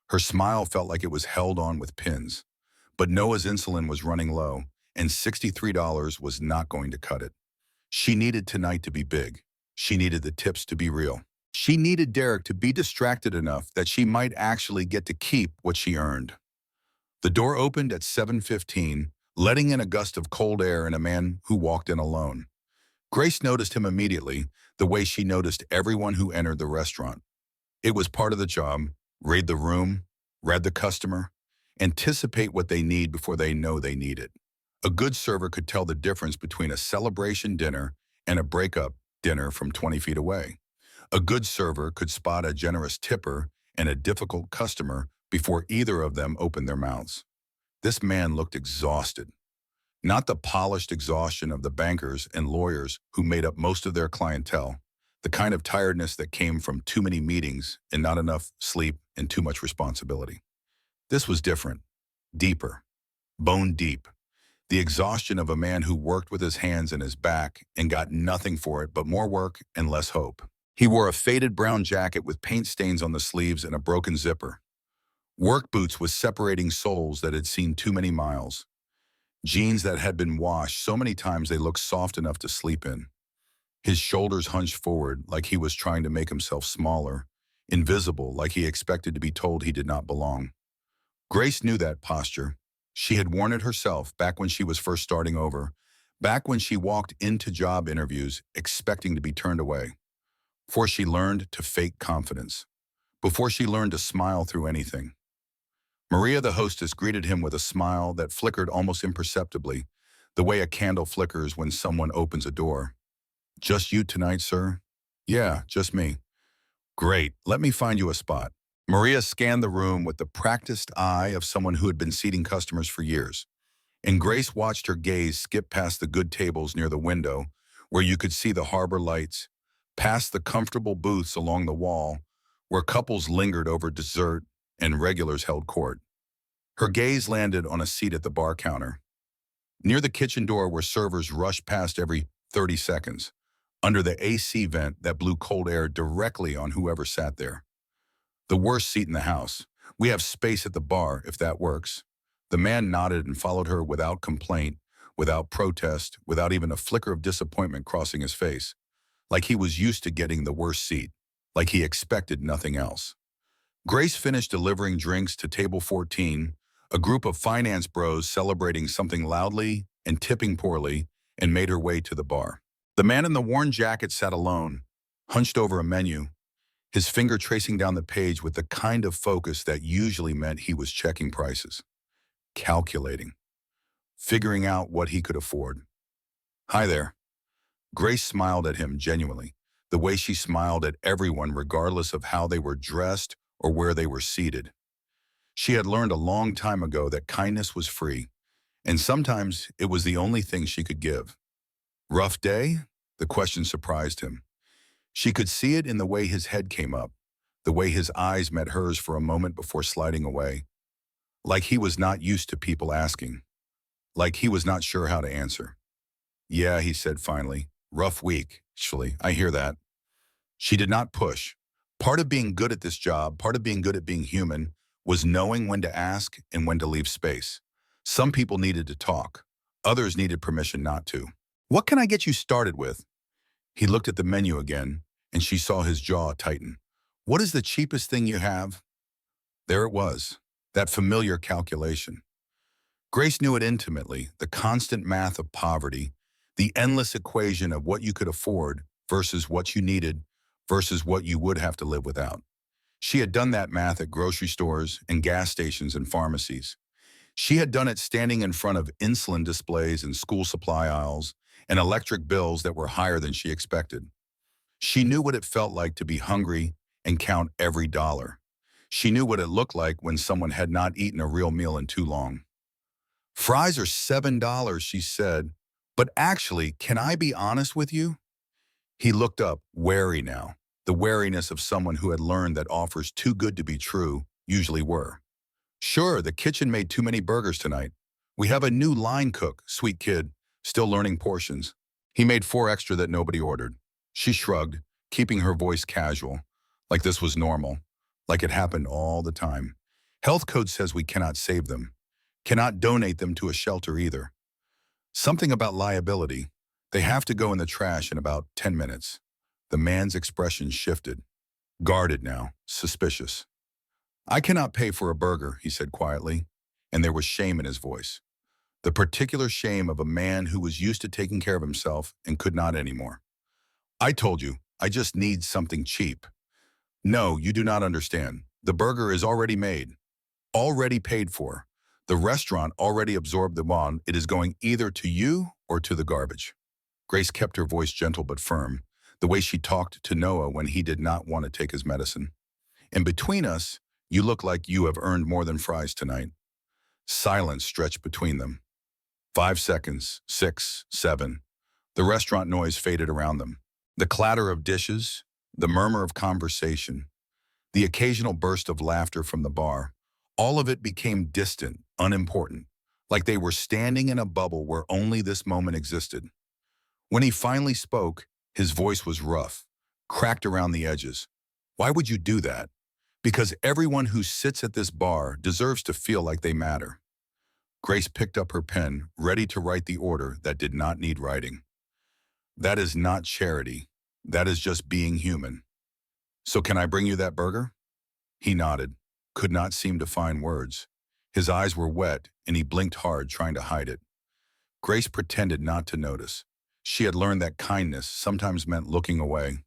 Her smile felt like it was held on with pins. But Noah's insulin was running low, and $63 was not going to cut it. She needed tonight to be big. She needed the tips to be real. She needed Derek to be distracted enough that she might actually get to keep what she earned. The door opened at 7:15, letting in a gust of cold air and a man who walked in alone. Grace noticed him immediately, the way she noticed everyone who entered the restaurant. It was part of the job. Read the room, read the customer, anticipate what they need before they know they need it. A good server could tell the difference between a celebration dinner and a breakup dinner from 20 feet away. A good server could spot a generous tipper and a difficult customer before either of them opened their mouths. This man looked exhausted. Not the polished exhaustion of the bankers and lawyers who made up most of their clientele, the kind of tiredness that came from too many meetings and not enough sleep and too much responsibility. This was different, deeper, bone deep. The exhaustion of a man who worked with his hands and his back and got nothing for it but more work and less hope. He wore a faded brown jacket with paint stains on the sleeves and a broken zipper. Work boots with separating soles that had seen too many miles. Jeans that had been washed so many times they looked soft enough to sleep in. His shoulders hunched forward like he was trying to make himself smaller, invisible like he expected to be told he did not belong. Grace knew that posture. She had worn it herself back when she was first starting over, back when she walked into job interviews expecting to be turned away. Before she learned to fake confidence. Before she learned to smile through anything. Maria, the hostess, greeted him with a smile that flickered almost imperceptibly, the way a candle flickers when someone opens a door. "Just you tonight, sir?" "Yeah, just me." "Great, let me find you a spot." Maria scanned the room with the practiced eye of someone who had been seating customers for years, and Grace watched her gaze skip past the good tables near the window, where you could see the harbor lights, past the comfortable booths along the wall, where couples lingered over dessert and regulars held court. Her gaze landed on a seat at the bar counter, near the kitchen door where servers rushed past every 30 seconds, under the AC vent that blew cold air directly on whoever sat there. "The worst seat in the house. We have space at the bar, if that works." The man nodded and followed her without complaint, without protest, without even a flicker of disappointment crossing his face, like he was used to getting the worst seat, like he expected nothing else. Grace finished delivering drinks to table 14, a group of finance bros celebrating something loudly and tipping poorly, and made her way to the bar. The man in the worn jacket sat alone, hunched over a menu, his finger tracing down the page with the kind of focus that usually meant he was checking prices, calculating, figuring out what he could afford. "Hi there." Grace smiled at him genuinely, the way she smiled at everyone regardless of how they were dressed or where they were seated. She had learned a long time ago that kindness was free, and sometimes it was the only thing she could give. "Rough day?" The question surprised him. She could see it in the way his head came up, the way his eyes met hers for a moment before sliding away. Like he was not used to people asking. Like he was not sure how to answer. "Yeah," he said finally. "Rough week, actually. I hear that." She did not push. Part of being good at this job, part of being good at being human, was knowing when to ask and when to leave space. Some people needed to talk. Others needed permission not to. "What can I get you started with?" He looked at the menu again, and she saw his jaw tighten. "What is the cheapest thing you have?" There it was, that familiar calculation. Grace knew it intimately, the constant math of poverty, the endless equation of what you could afford versus what you needed versus what you would have to live without. She had done that math at grocery stores and gas stations and pharmacies. She had done it standing in front of insulin displays and school supply aisles and electric bills that were higher than she expected. She knew what it felt like to be hungry and count every dollar. She knew what it looked like when someone had not eaten a real meal in too long. "Fries are $7, she said. "But actually, can I be honest with you?" He looked up, wary now, the wariness of someone who had learned that offers too good to be true usually were. "Sure, the kitchen made too many burgers tonight. We have a new line cook, sweet kid, still learning portions. He made 4 extra that nobody ordered." She shrugged, keeping her voice casual, like this was normal, like it happened all the time. "Health code says we cannot save them, cannot donate them to a shelter either. Something about liability. They have to go in the trash in about 10 minutes. The man's expression shifted. Guarded now, suspicious. "I cannot pay for a burger," he said quietly, and there was shame in his voice. The particular shame of a man who was used to taking care of himself and could not anymore. I told you, I just need something cheap. No, you do not understand. The burger is already made, already paid for. The restaurant already absorbed the bond. It is going either to you or to the garbage. Grace kept her voice gentle but firm, the way she talked to Noah when he did not want to take his medicine. And between us, you look like you have earned more than fries tonight. Silence stretched between them. 5 seconds, 6, 7. The restaurant noise faded around them. The clatter of dishes, the murmur of conversation, the occasional burst of laughter from the bar, all of it became distant, unimportant, like they were standing in a bubble where only this moment existed. When he finally spoke, his voice was rough, cracked around the edges. Why would you do that? Because everyone who sits at this bar deserves to feel like they matter. Grace picked up her pen, ready to write the order that did not need writing. That is not charity. That is just being human. So can I bring you that burger? He nodded, could not seem to find words. His eyes were wet, and he blinked hard, trying to hide it. Grace pretended not to notice. She had learned that kindness sometimes meant looking away.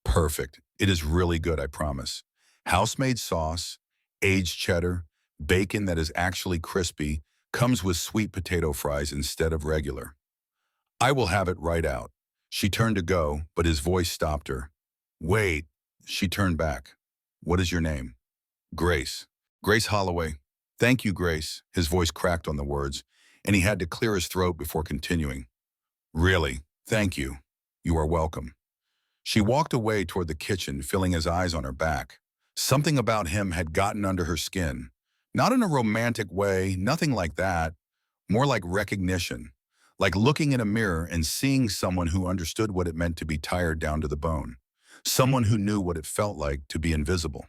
Perfect. It is really good, I promise. House-made sauce, aged cheddar, bacon that is actually crispy, comes with sweet potato fries instead of regular. I will have it right out. She turned to go, but his voice stopped her. Wait. She turned back. What is your name? Grace. Grace Holloway. Thank you, Grace. His voice cracked on the words, and he had to clear his throat before continuing. Really, thank you. You are welcome. She walked away toward the kitchen, feeling his eyes on her back. Something about him had gotten under her skin. Not in a romantic way, nothing like that. More like recognition. Like looking in a mirror and seeing someone who understood what it meant to be tired down to the bone. Someone who knew what it felt like to be invisible.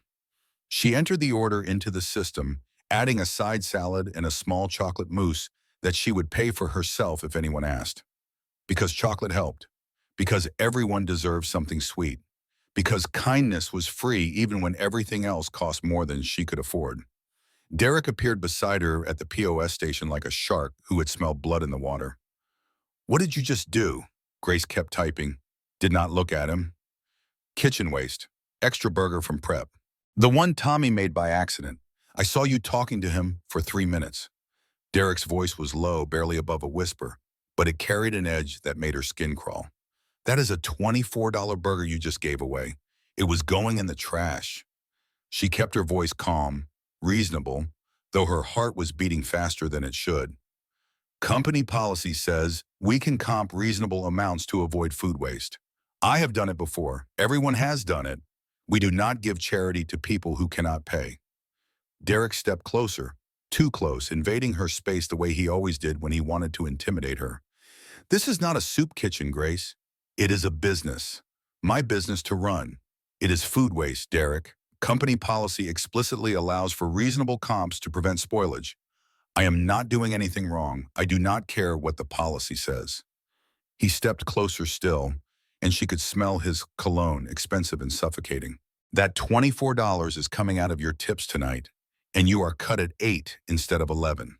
She entered the order into the system, adding a side salad and a small chocolate mousse that she would pay for herself if anyone asked. Because chocolate helped. Because everyone deserved something sweet. Because kindness was free even when everything else cost more than she could afford. Derek appeared beside her at the POS station like a shark who had smelled blood in the water. What did you just do? Grace kept typing. Did not look at him. Kitchen waste. Extra burger from prep. The one Tommy made by accident. I saw you talking to him for 3 minutes. Derek's voice was low, barely above a whisper, but it carried an edge that made her skin crawl. That is a $24 burger you just gave away. It was going in the trash. She kept her voice calm, reasonable, though her heart was beating faster than it should. Company policy says we can comp reasonable amounts to avoid food waste. I have done it before. Everyone has done it. We do not give charity to people who cannot pay. Derek stepped closer, too close, invading her space the way he always did when he wanted to intimidate her. This is not a soup kitchen, Grace. It is a business. My business to run. It is food waste, Derek. Company policy explicitly allows for reasonable comps to prevent spoilage. I am not doing anything wrong. I do not care what the policy says. He stepped closer still, and she could smell his cologne, expensive and suffocating. That $24 is coming out of your tips tonight, and you are cut at 8 instead of 11.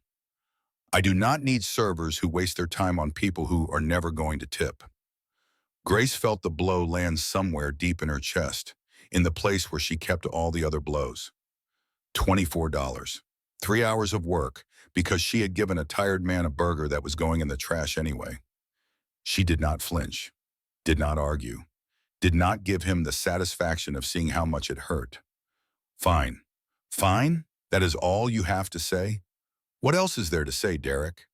I do not need servers who waste their time on people who are never going to tip. Grace felt the blow land somewhere deep in her chest, in the place where she kept all the other blows. $24. 3 hours of work, because she had given a tired man a burger that was going in the trash anyway. She did not flinch, did not argue, did not give him the satisfaction of seeing how much it hurt. Fine. Fine? That is all you have to say? What else is there to say, Derek?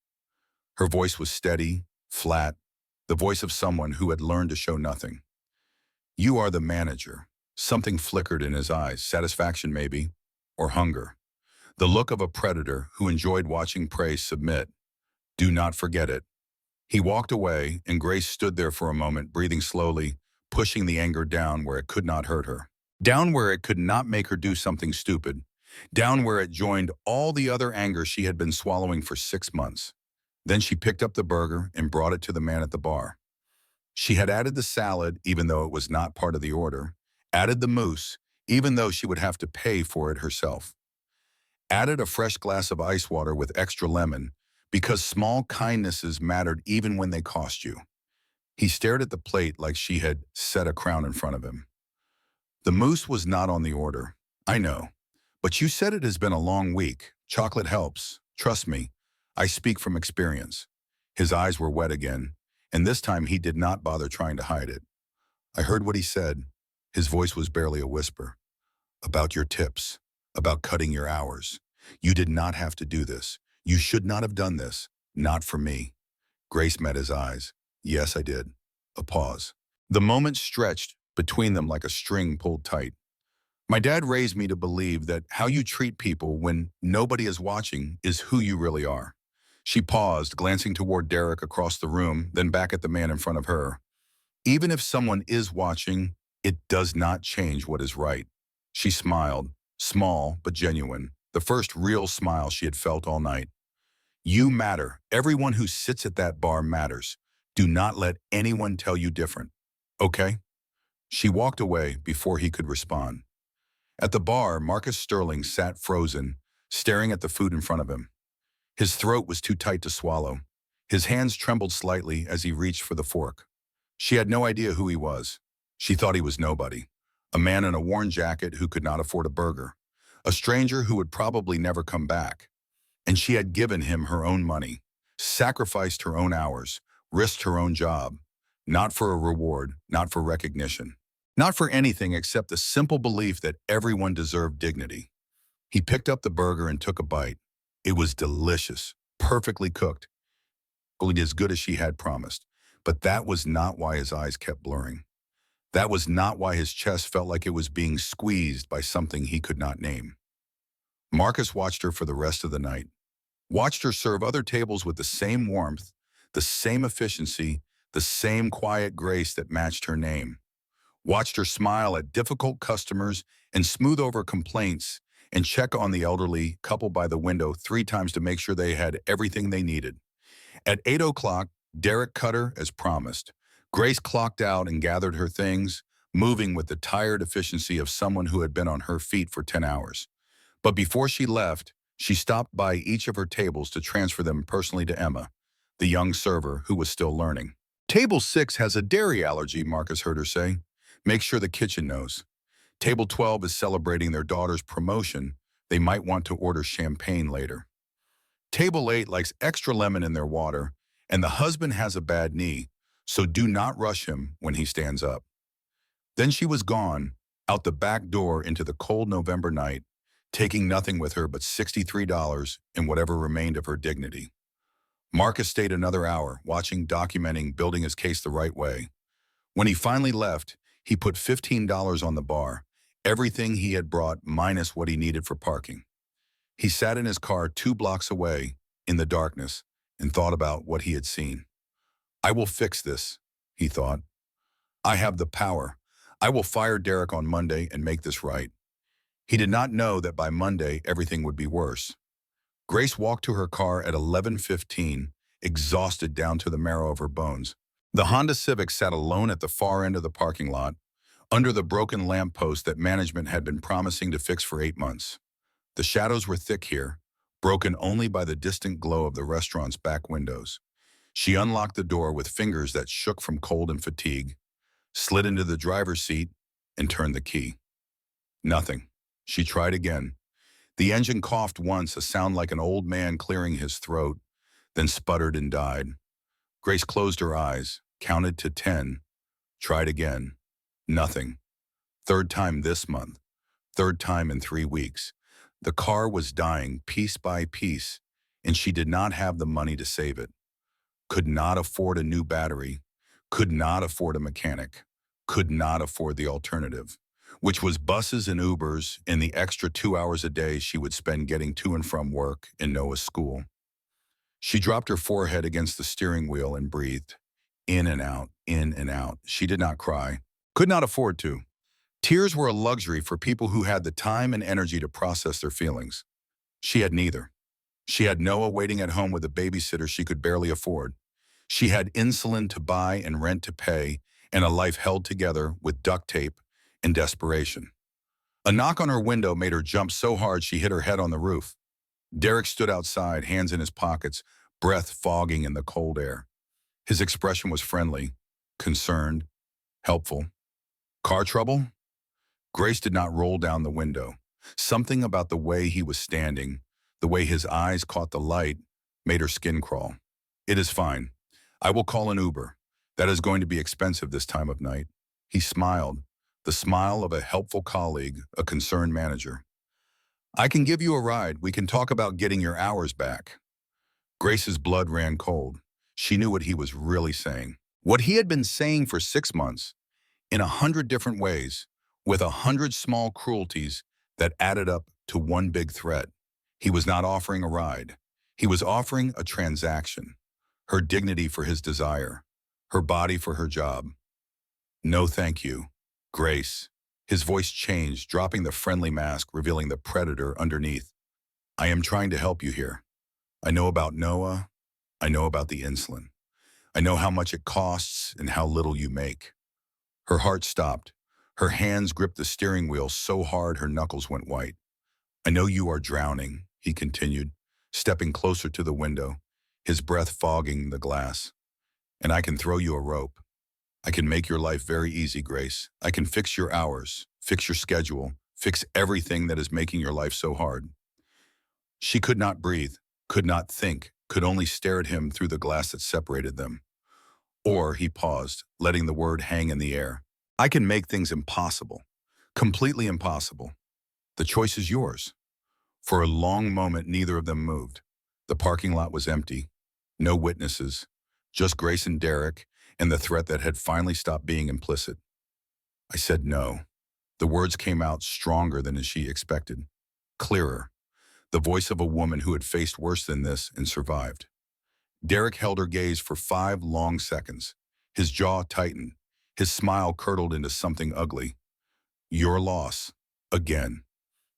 Her voice was steady, flat, the voice of someone who had learned to show nothing. You are the manager. Something flickered in his eyes, satisfaction maybe, or hunger. The look of a predator who enjoyed watching prey submit. Do not forget it. He walked away, and Grace stood there for a moment, breathing slowly, pushing the anger down where it could not hurt her. Down where it could not make her do something stupid. Down where it joined all the other anger she had been swallowing for 6 months. Then she picked up the burger and brought it to the man at the bar. She had added the salad, even though it was not part of the order. Added the mousse, even though she would have to pay for it herself. Added a fresh glass of ice water with extra lemon, Because small kindnesses mattered even when they cost you. He stared at the plate like she had set a crown in front of him. The mousse was not on the order. I know. But you said it has been a long week. Chocolate helps. Trust me. I speak from experience. His eyes were wet again, and this time he did not bother trying to hide it. I heard what he said. His voice was barely a whisper. About your tips. About cutting your hours. You did not have to do this. You should not have done this. Not for me. Grace met his eyes. Yes, I did. A pause. The moment stretched between them like a string pulled tight. My dad raised me to believe that how you treat people when nobody is watching is who you really are. She paused, glancing toward Derek across the room, then back at the man in front of her. Even if someone is watching, it does not change what is right. She smiled, small but genuine, the first real smile she had felt all night. You matter. Everyone who sits at that bar matters. Do not let anyone tell you different. Okay? She walked away before he could respond. At the bar, Marcus Sterling sat frozen, staring at the food in front of him. His throat was too tight to swallow. His hands trembled slightly as he reached for the fork. She had no idea who he was. She thought he was nobody. A man in a worn jacket who could not afford a burger. A stranger who would probably never come back. And she had given him her own money, sacrificed her own hours, risked her own job. Not for a reward, not for recognition. Not for anything except the simple belief that everyone deserved dignity. He picked up the burger and took a bite. It was delicious, perfectly cooked, only as good as she had promised. But that was not why his eyes kept blurring. That was not why his chest felt like it was being squeezed by something he could not name. Marcus watched her for the rest of the night. Watched her serve other tables with the same warmth, the same efficiency, the same quiet grace that matched her name. Watched her smile at difficult customers and smooth over complaints and check on the elderly couple by the window 3 times to make sure they had everything they needed. At 8 o'clock, Derek cut her as promised. Grace clocked out and gathered her things, moving with the tired efficiency of someone who had been on her feet for 10 hours. But before she left, she stopped by each of her tables to transfer them personally to Emma, the young server who was still learning. Table 6 has a dairy allergy, Marcus heard her say. Make sure the kitchen knows. Table 12 is celebrating their daughter's promotion. They might want to order champagne later. Table 8 likes extra lemon in their water, and the husband has a bad knee, so do not rush him when he stands up. Then she was gone, out the back door into the cold November night, taking nothing with her but $63 and whatever remained of her dignity. Marcus stayed another hour, watching, documenting, building his case the right way. When he finally left, he put $15 on the bar, everything he had brought minus what he needed for parking. He sat in his car 2 blocks away, in the darkness, and thought about what he had seen. I will fix this, he thought. I have the power. I will fire Derek on Monday and make this right. He did not know that by Monday everything would be worse. Grace walked to her car at 11:15, exhausted down to the marrow of her bones. The Honda Civic sat alone at the far end of the parking lot, under the broken lamppost that management had been promising to fix for 8 months. The shadows were thick here, broken only by the distant glow of the restaurant's back windows. She unlocked the door with fingers that shook from cold and fatigue, slid into the driver's seat, and turned the key. Nothing. She tried again. The engine coughed once, a sound like an old man clearing his throat, then sputtered and died. Grace closed her eyes, counted to 10, tried again. Nothing. 3rd time this month. 3rd time in 3 weeks. The car was dying piece by piece, and she did not have the money to save it. Could not afford a new battery. Could not afford a mechanic. Could not afford the alternative, which was buses and Ubers and the extra 2 hours a day she would spend getting to and from work and Noah's school. She dropped her forehead against the steering wheel and breathed. In and out, in and out. She did not cry. Could not afford to. Tears were a luxury for people who had the time and energy to process their feelings. She had neither. She had Noah waiting at home with a babysitter she could barely afford. She had insulin to buy and rent to pay, and a life held together with duct tape and desperation. A knock on her window made her jump so hard she hit her head on the roof. Derek stood outside, hands in his pockets, breath fogging in the cold air. His expression was friendly, concerned, helpful. Car trouble? Grace did not roll down the window. Something about the way he was standing, the way his eyes caught the light, made her skin crawl. It is fine. I will call an Uber. That is going to be expensive this time of night. He smiled, the smile of a helpful colleague, a concerned manager. I can give you a ride. We can talk about getting your hours back. Grace's blood ran cold. She knew what he was really saying. What he had been saying for 6 months, in 100 different ways, with 100 small cruelties that added up to one big threat. He was not offering a ride. He was offering a transaction. Her dignity for his desire. Her body for her job. No, thank you. Grace. His voice changed, dropping the friendly mask, revealing the predator underneath. I am trying to help you here. I know about Noah. I know about the insulin. I know how much it costs and how little you make. Her heart stopped. Her hands gripped the steering wheel so hard her knuckles went white. I know you are drowning, he continued, stepping closer to the window, his breath fogging the glass. And I can throw you a rope. I can make your life very easy, Grace. I can fix your hours, fix your schedule, fix everything that is making your life so hard. She could not breathe, could not think, could only stare at him through the glass that separated them. Or he paused, letting the word hang in the air. I can make things impossible, completely impossible. The choice is yours. For a long moment, neither of them moved. The parking lot was empty. No witnesses. Just Grace and Derek, and the threat that had finally stopped being implicit. I said no. The words came out stronger than she expected. Clearer. The voice of a woman who had faced worse than this and survived. Derek held her gaze for 5 long seconds. His jaw tightened. His smile curdled into something ugly. Your loss. Again.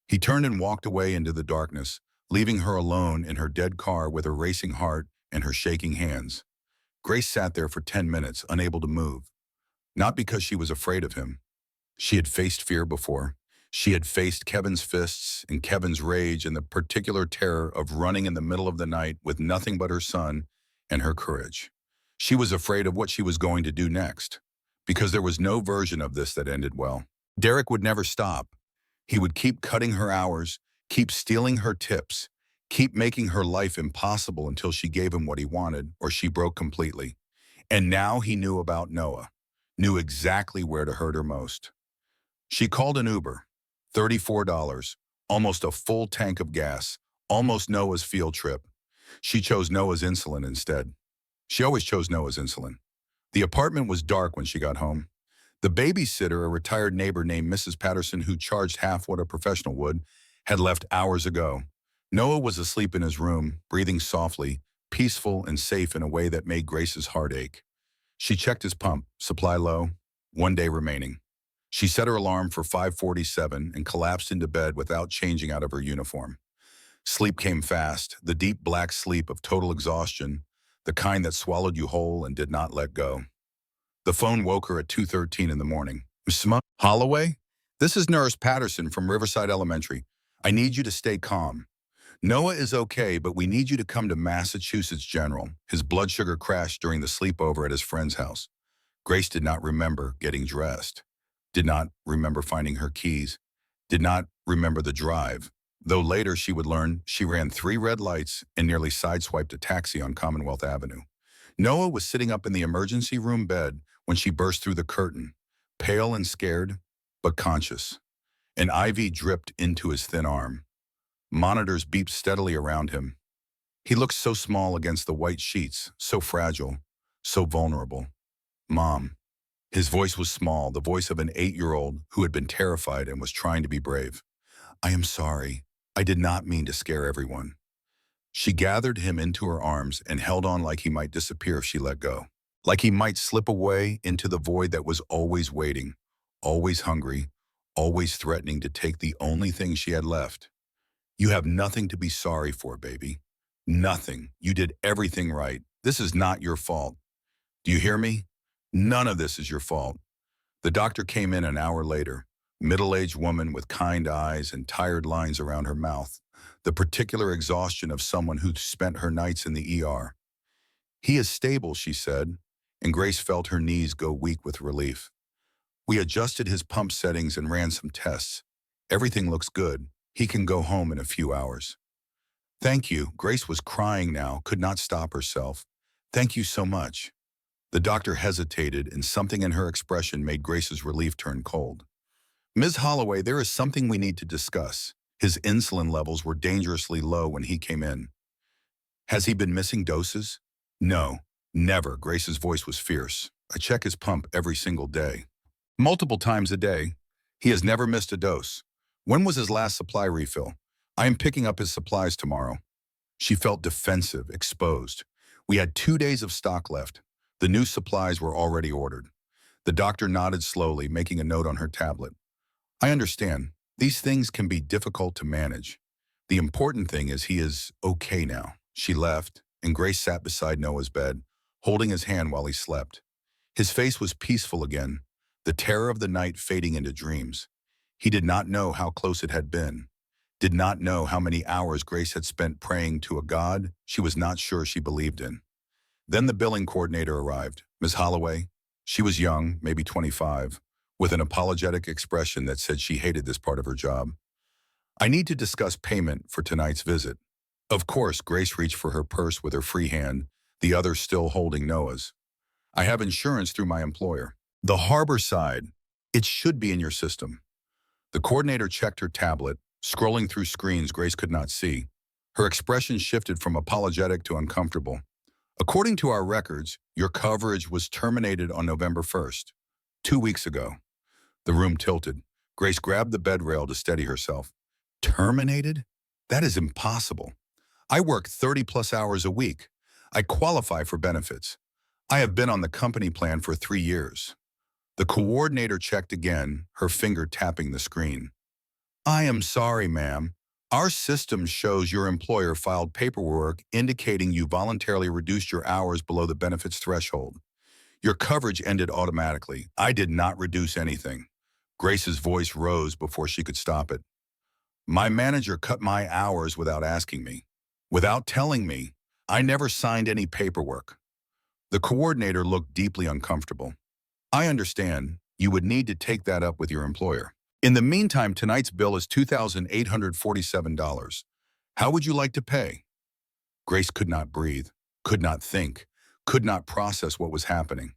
He turned and walked away into the darkness, leaving her alone in her dead car with her racing heart and her shaking hands. Grace sat there for 10 minutes, unable to move. Not because she was afraid of him. She had faced fear before. She had faced Kevin's fists and Kevin's rage and the particular terror of running in the middle of the night with nothing but her son and her courage. She was afraid of what she was going to do next, because there was no version of this that ended well. Derek would never stop. He would keep cutting her hours, keep stealing her tips, keep making her life impossible until she gave him what he wanted or she broke completely. And now he knew about Noah, knew exactly where to hurt her most. She called an Uber, $34, almost a full tank of gas, almost Noah's field trip. She chose Noah's insulin instead. She always chose Noah's insulin. The apartment was dark when she got home. The babysitter, a retired neighbor named Mrs. Patterson who charged half what a professional would, had left hours ago. Noah was asleep in his room, breathing softly, peaceful and safe in a way that made Grace's heart ache. She checked his pump, supply low, 1 day remaining. She set her alarm for 5:47 and collapsed into bed without changing out of her uniform. Sleep came fast, the deep black sleep of total exhaustion, the kind that swallowed you whole and did not let go. The phone woke her at 2:13 in the morning. Miss Holloway? This is Nurse Patterson from Riverside Elementary. I need you to stay calm. Noah is okay, but we need you to come to Massachusetts General. His blood sugar crashed during the sleepover at his friend's house. Grace did not remember getting dressed, did not remember finding her keys, did not remember the drive, though later she would learn she ran 3 red lights and nearly sideswiped a taxi on Commonwealth Avenue. Noah was sitting up in the emergency room bed when she burst through the curtain, pale and scared, but conscious. An IV dripped into his thin arm. Monitors beeped steadily around him. He looked so small against the white sheets, so fragile, so vulnerable. Mom. His voice was small, the voice of an 8-year-old who had been terrified and was trying to be brave. I am sorry. I did not mean to scare everyone. She gathered him into her arms and held on like he might disappear if she let go. Like he might slip away into the void that was always waiting, always hungry, always threatening to take the only thing she had left. You have nothing to be sorry for, baby. Nothing. You did everything right. This is not your fault. Do you hear me? None of this is your fault. The doctor came in an hour later, middle-aged woman with kind eyes and tired lines around her mouth. the particular exhaustion of someone who spent her nights in the ER. "He is stable," she said, and Grace felt her knees go weak with relief. "We adjusted his pump settings and ran some tests. Everything looks good. He can go home in a few hours." "Thank you." Grace was crying now, could not stop herself. "Thank you so much." The doctor hesitated, and something in her expression made Grace's relief turn cold. "Ms. Holloway, there is something we need to discuss." His insulin levels were dangerously low when he came in. "Has he been missing doses?" "No, never." Grace's voice was fierce. "I check his pump every single day. Multiple times a day. He has never missed a dose. When was his last supply refill? I am picking up his supplies tomorrow." She felt defensive, exposed. "We had 2 days of stock left. The new supplies were already ordered." The doctor nodded slowly, making a note on her tablet. "I understand. These things can be difficult to manage. The important thing is he is okay now." She left, and Grace sat beside Noah's bed, holding his hand while he slept. His face was peaceful again, the terror of the night fading into dreams. He did not know how close it had been, did not know how many hours Grace had spent praying to a God she was not sure she believed in. Then the billing coordinator arrived, Ms. Holloway. She was young, maybe 25, with an apologetic expression that said she hated this part of her job. "I need to discuss payment for tonight's visit." Of course, Grace reached for her purse with her free hand, the other still holding Noah's. "I have insurance through my employer." "The harbor side. It should be in your system." The coordinator checked her tablet, scrolling through screens Grace could not see. Her expression shifted from apologetic to uncomfortable. "According to our records, your coverage was terminated on November 1st, 2 weeks ago." The room tilted. Grace grabbed the bed rail to steady herself. "Terminated? That is impossible. I work 30-plus hours a week. I qualify for benefits. I have been on the company plan for 3 years." The coordinator checked again, her finger tapping the screen. "I am sorry, ma'am. Our system shows your employer filed paperwork indicating you voluntarily reduced your hours below the benefits threshold. Your coverage ended automatically. I did not reduce anything." Grace's voice rose before she could stop it. "My manager cut my hours without asking me, without telling me. I never signed any paperwork." The coordinator looked deeply uncomfortable. "I understand. You would need to take that up with your employer. In the meantime, tonight's bill is $2,847. How would you like to pay?" Grace could not breathe, could not think, could not process what was happening.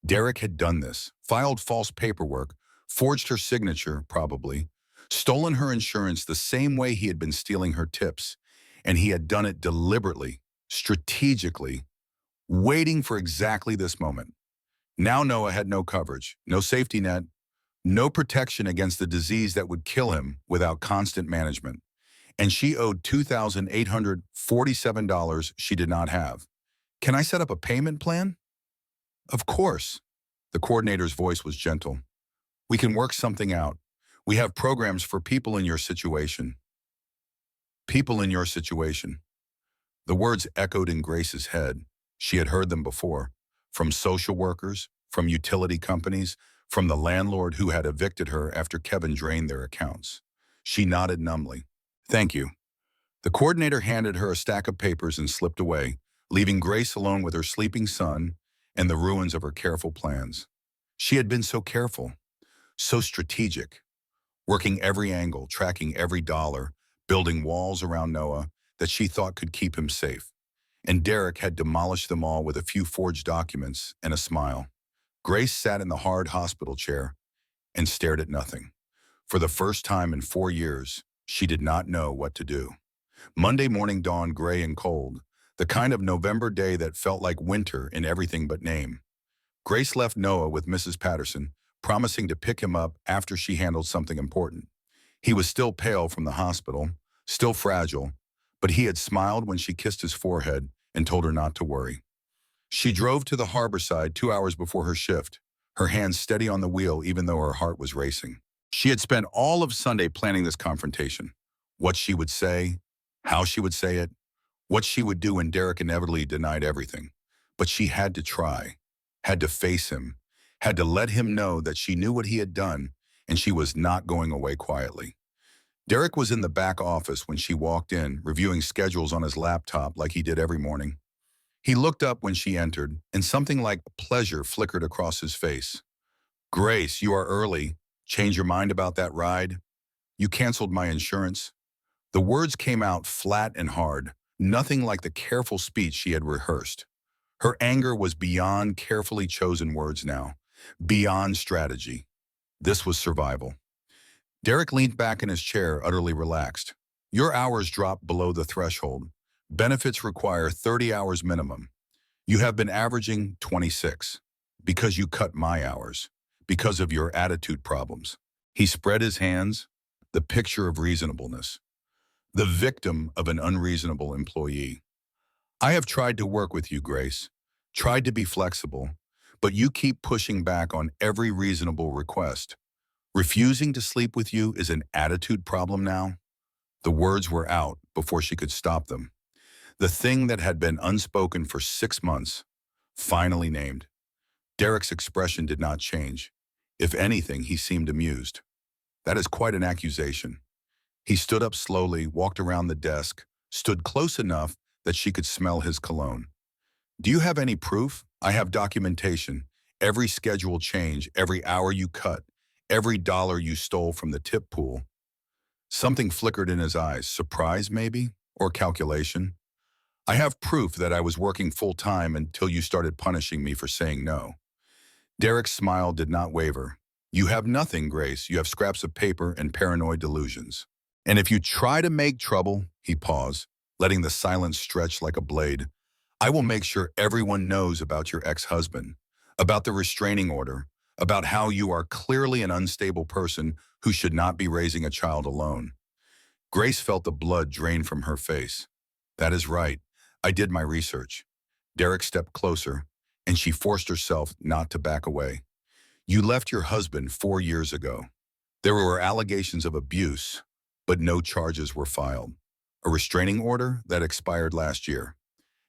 Derek had done this, filed false paperwork, forged her signature, probably, stolen her insurance the same way he had been stealing her tips, and he had done it deliberately, strategically, waiting for exactly this moment. Now Noah had no coverage, no safety net, no protection against the disease that would kill him without constant management. And she owed $2,847 she did not have. "Can I set up a payment plan?" "Of course." The coordinator's voice was gentle. "We can work something out. We have programs for people in your situation." People in your situation. The words echoed in Grace's head. She had heard them before, from social workers, from utility companies, from the landlord who had evicted her after Kevin drained their accounts. She nodded numbly. "Thank you." The coordinator handed her a stack of papers and slipped away, leaving Grace alone with her sleeping son and the ruins of her careful plans. She had been so careful, so strategic, working every angle, tracking every dollar, building walls around Noah that she thought could keep him safe. And Derek had demolished them all with a few forged documents and a smile. Grace sat in the hard hospital chair and stared at nothing. For the first time in 4 years, she did not know what to do. Monday morning dawned gray and cold, the kind of November day that felt like winter in everything but name. Grace left Noah with Mrs. Patterson, promising to pick him up after she handled something important. He was still pale from the hospital, still fragile, but he had smiled when she kissed his forehead and told her not to worry. She drove to the harbor side 2 hours before her shift, her hands steady on the wheel even though her heart was racing. She had spent all of Sunday planning this confrontation. What she would say, how she would say it, what she would do when Derek inevitably denied everything. But she had to try, had to face him, had to let him know that she knew what he had done and she was not going away quietly. Derek was in the back office when she walked in, reviewing schedules on his laptop like he did every morning. He looked up when she entered, and something like pleasure flickered across his face. "Grace, you are early. Change your mind about that ride? You canceled my insurance." The words came out flat and hard, nothing like the careful speech she had rehearsed. Her anger was beyond carefully chosen words now, beyond strategy. This was survival. Derek leaned back in his chair, utterly relaxed. "Your hours dropped below the threshold. Benefits require 30 hours minimum. You have been averaging 26 because you cut my hours, because of your attitude problems." He spread his hands, the picture of reasonableness, the victim of an unreasonable employee. "I have tried to work with you, Grace, tried to be flexible, but you keep pushing back on every reasonable request. Refusing to sleep with you is an attitude problem now." The words were out before she could stop them. The thing that had been unspoken for 6 months, finally named. Derek's expression did not change. If anything, he seemed amused. "That is quite an accusation." He stood up slowly, walked around the desk, stood close enough that she could smell his cologne. "Do you have any proof?" "I have documentation. Every schedule change, every hour you cut, every dollar you stole from the tip pool." Something flickered in his eyes, surprise maybe, or calculation. "I have proof that I was working full-time until you started punishing me for saying no." Derek's smile did not waver. "You have nothing, Grace. You have scraps of paper and paranoid delusions. And if you try to make trouble," he paused, letting the silence stretch like a blade, "I will make sure everyone knows about your ex-husband, about the restraining order, about how you are clearly an unstable person who should not be raising a child alone." Grace felt the blood drain from her face. "That is right. I did my research." Derek stepped closer, and she forced herself not to back away. "You left your husband 4 years ago. There were allegations of abuse, but no charges were filed. A restraining order that expired last year.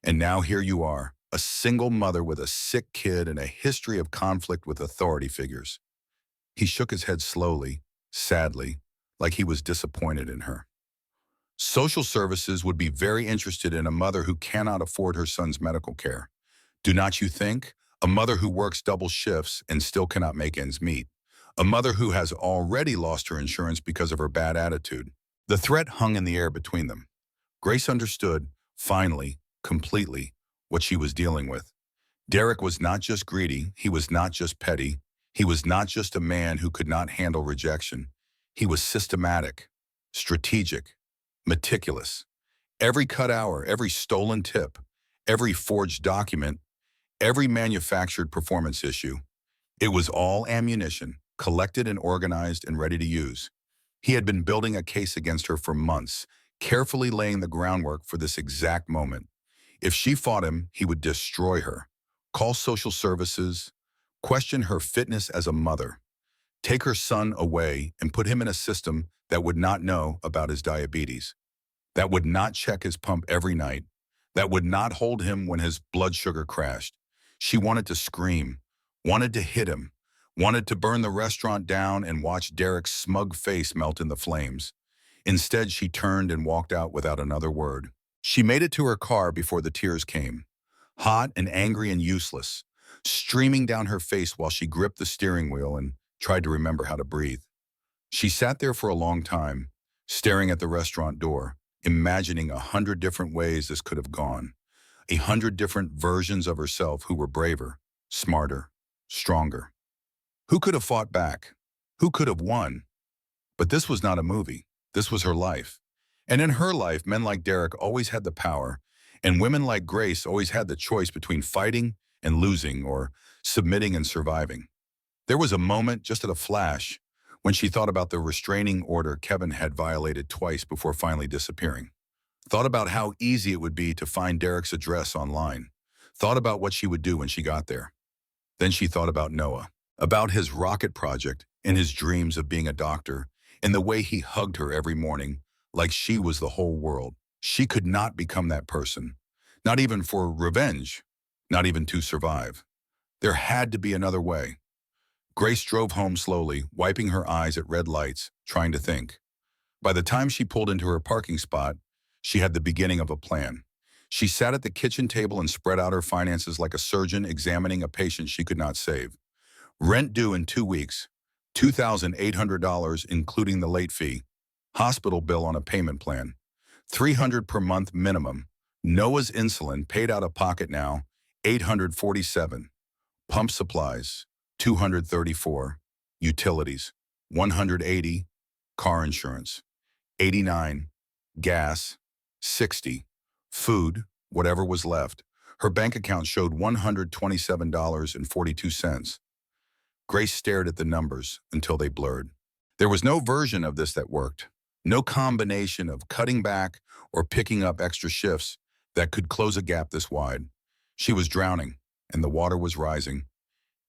And now here you are, a single mother with a sick kid and a history of conflict with authority figures." He shook his head slowly, sadly, like he was disappointed in her. "Social services would be very interested in a mother who cannot afford her son's medical care. Do not you think? A mother who works double shifts and still cannot make ends meet. A mother who has already lost her insurance because of her bad attitude." The threat hung in the air between them. Grace understood, finally, completely, what she was dealing with. Derek was not just greedy, he was not just petty, he was not just a man who could not handle rejection. He was systematic, strategic, meticulous. Every cut hour, every stolen tip, every forged document, every manufactured performance issue. It was all ammunition, collected and organized and ready to use. He had been building a case against her for months, carefully laying the groundwork for this exact moment. If she fought him, he would destroy her, call social services, question her fitness as a mother, take her son away and put him in a system that would not know about his diabetes, that would not check his pump every night, that would not hold him when his blood sugar crashed. She wanted to scream, wanted to hit him, wanted to burn the restaurant down and watch Derek's smug face melt in the flames. Instead, she turned and walked out without another word. She made it to her car before the tears came, hot and angry and useless, streaming down her face while she gripped the steering wheel and tried to remember how to breathe. She sat there for a long time, staring at the restaurant door, imagining 100 different ways this could have gone, 100 different versions of herself who were braver, smarter, stronger. Who could have fought back? Who could have won? But this was not a movie. This was her life. And in her life, men like Derek always had the power, and women like Grace always had the choice between fighting and losing or submitting and surviving. There was a moment, just at a flash, when she thought about the restraining order Kevin had violated twice before finally disappearing. Thought about how easy it would be to find Derek's address online. Thought about what she would do when she got there. Then she thought about Noah, about his rocket project and his dreams of being a doctor, and the way he hugged her every morning, like she was the whole world. She could not become that person, not even for revenge, not even to survive. There had to be another way. Grace drove home slowly, wiping her eyes at red lights, trying to think. By the time she pulled into her parking spot, she had the beginning of a plan. She sat at the kitchen table and spread out her finances like a surgeon examining a patient she could not save. Rent due in 2 weeks, $2,800 including the late fee. Hospital bill on a payment plan, $300 per month minimum. Noah's insulin paid out of pocket now, $847. Pump supplies, $234. Utilities, $180. Car insurance, $89. Gas, $60. Food, whatever was left. Her bank account showed $127.42. Grace stared at the numbers until they blurred. There was no version of this that worked. No combination of cutting back or picking up extra shifts that could close a gap this wide. She was drowning, and the water was rising,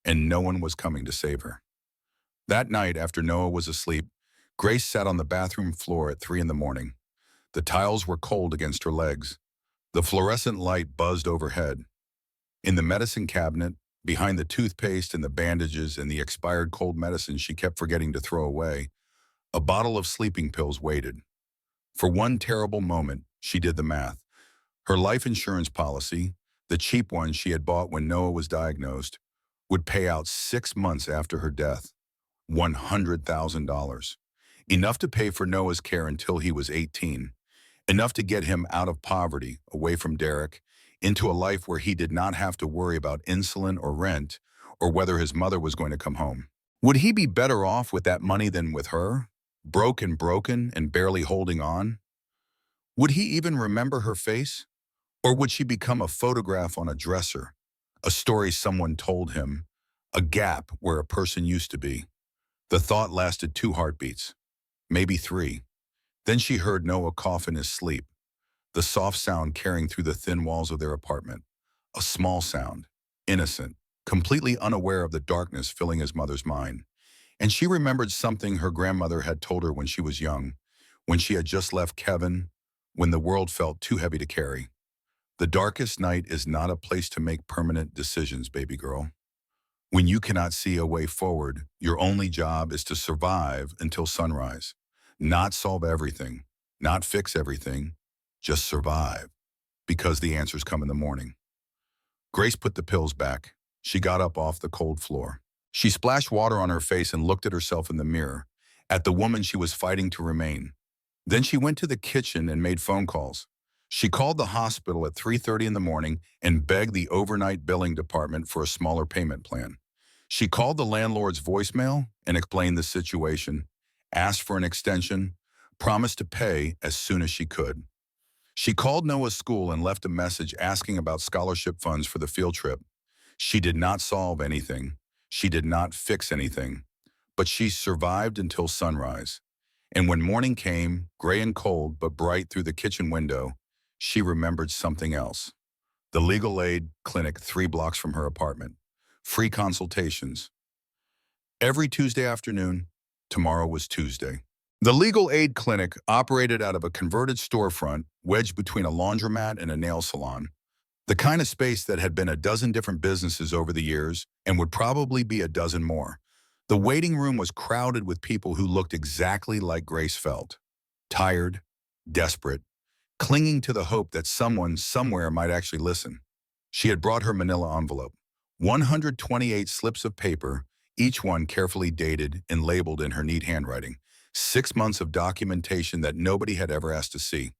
and no one was coming to save her. That night, after Noah was asleep, Grace sat on the bathroom floor at 3 in the morning. The tiles were cold against her legs. The fluorescent light buzzed overhead. In the medicine cabinet, behind the toothpaste and the bandages and the expired cold medicine she kept forgetting to throw away, a bottle of sleeping pills waited. For one terrible moment, she did the math. Her life insurance policy, the cheap one she had bought when Noah was diagnosed, would pay out 6 months after her death. $100,000. Enough to pay for Noah's care until he was 18. Enough to get him out of poverty, away from Derek, into a life where he did not have to worry about insulin or rent, or whether his mother was going to come home. Would he be better off with that money than with her, broken and barely holding on? Would he even remember her face? Or would she become a photograph on a dresser, a story someone told him, a gap where a person used to be? The thought lasted 2 heartbeats, maybe 3. Then she heard Noah cough in his sleep, the soft sound carrying through the thin walls of their apartment. A small sound, innocent, completely unaware of the darkness filling his mother's mind. And she remembered something her grandmother had told her when she was young, when she had just left Kevin, when the world felt too heavy to carry. The darkest night is not a place to make permanent decisions, baby girl. When you cannot see a way forward, your only job is to survive until sunrise. Not solve everything, not fix everything, just survive, because the answers come in the morning. Grace put the pills back. She got up off the cold floor. She splashed water on her face and looked at herself in the mirror, at the woman she was fighting to remain. Then she went to the kitchen and made phone calls. She called the hospital at 3:30 in the morning and begged the overnight billing department for a smaller payment plan. She called the landlord's voicemail and explained the situation, asked for an extension, promised to pay as soon as she could. She called Noah's school and left a message asking about scholarship funds for the field trip. She did not solve anything. She did not fix anything. But she survived until sunrise. And when morning came, gray and cold but bright through the kitchen window, she remembered something else. The legal aid clinic 3 blocks from her apartment. Free consultations. Every Tuesday afternoon. Tomorrow was Tuesday. The legal aid clinic operated out of a converted storefront wedged between a laundromat and a nail salon. The kind of space that had been a dozen different businesses over the years and would probably be a dozen more. The waiting room was crowded with people who looked exactly like Grace felt. Tired, desperate, clinging to the hope that someone somewhere might actually listen. She had brought her manila envelope. 128 slips of paper, each one carefully dated and labeled in her neat handwriting. 6 months of documentation that nobody had ever asked to see.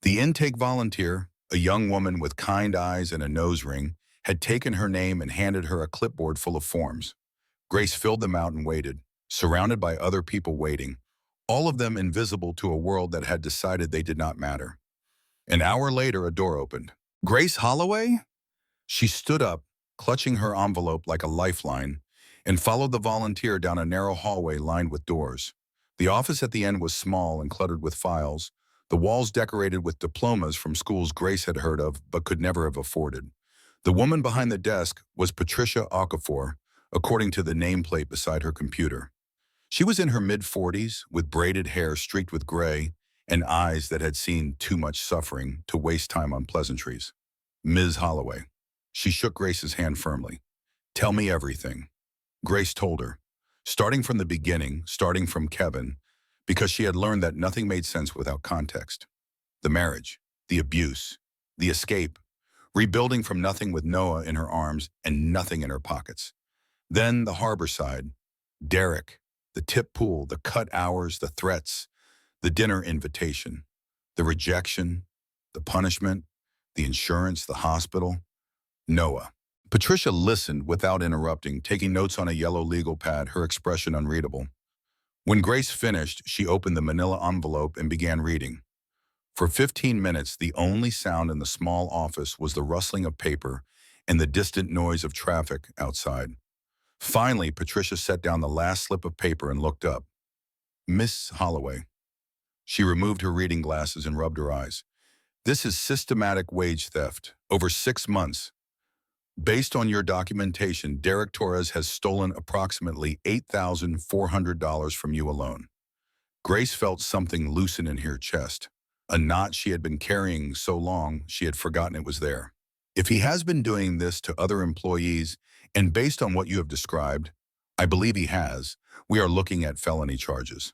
The intake volunteer, a young woman with kind eyes and a nose ring, had taken her name and handed her a clipboard full of forms. Grace filled them out and waited, surrounded by other people waiting, all of them invisible to a world that had decided they did not matter. An hour later, a door opened. Grace Holloway? She stood up, clutching her envelope like a lifeline, and followed the volunteer down a narrow hallway lined with doors. The office at the end was small and cluttered with files, the walls decorated with diplomas from schools Grace had heard of but could never have afforded. The woman behind the desk was Patricia Okafor, according to the nameplate beside her computer. She was in her mid-40s, with braided hair streaked with gray and eyes that had seen too much suffering to waste time on pleasantries. Ms. Holloway. She shook Grace's hand firmly. Tell me everything. Grace told her, starting from the beginning, starting from Kevin, because she had learned that nothing made sense without context. The marriage, the abuse, the escape, rebuilding from nothing with Noah in her arms and nothing in her pockets. Then the harbor side, Derek, the tip pool, the cut hours, the threats, the dinner invitation, the rejection, the punishment, the insurance, the hospital, Noah. Patricia listened without interrupting, taking notes on a yellow legal pad, her expression unreadable. When Grace finished, she opened the manila envelope and began reading. For 15 minutes, the only sound in the small office was the rustling of paper and the distant noise of traffic outside. Finally, Patricia set down the last slip of paper and looked up. Miss Holloway. She removed her reading glasses and rubbed her eyes. This is systematic wage theft. Over 6 months. Based on your documentation, Derek Torres has stolen approximately $8,400 from you alone. Grace felt something loosen in her chest, a knot she had been carrying so long she had forgotten it was there. If he has been doing this to other employees, and based on what you have described, I believe he has, we are looking at felony charges.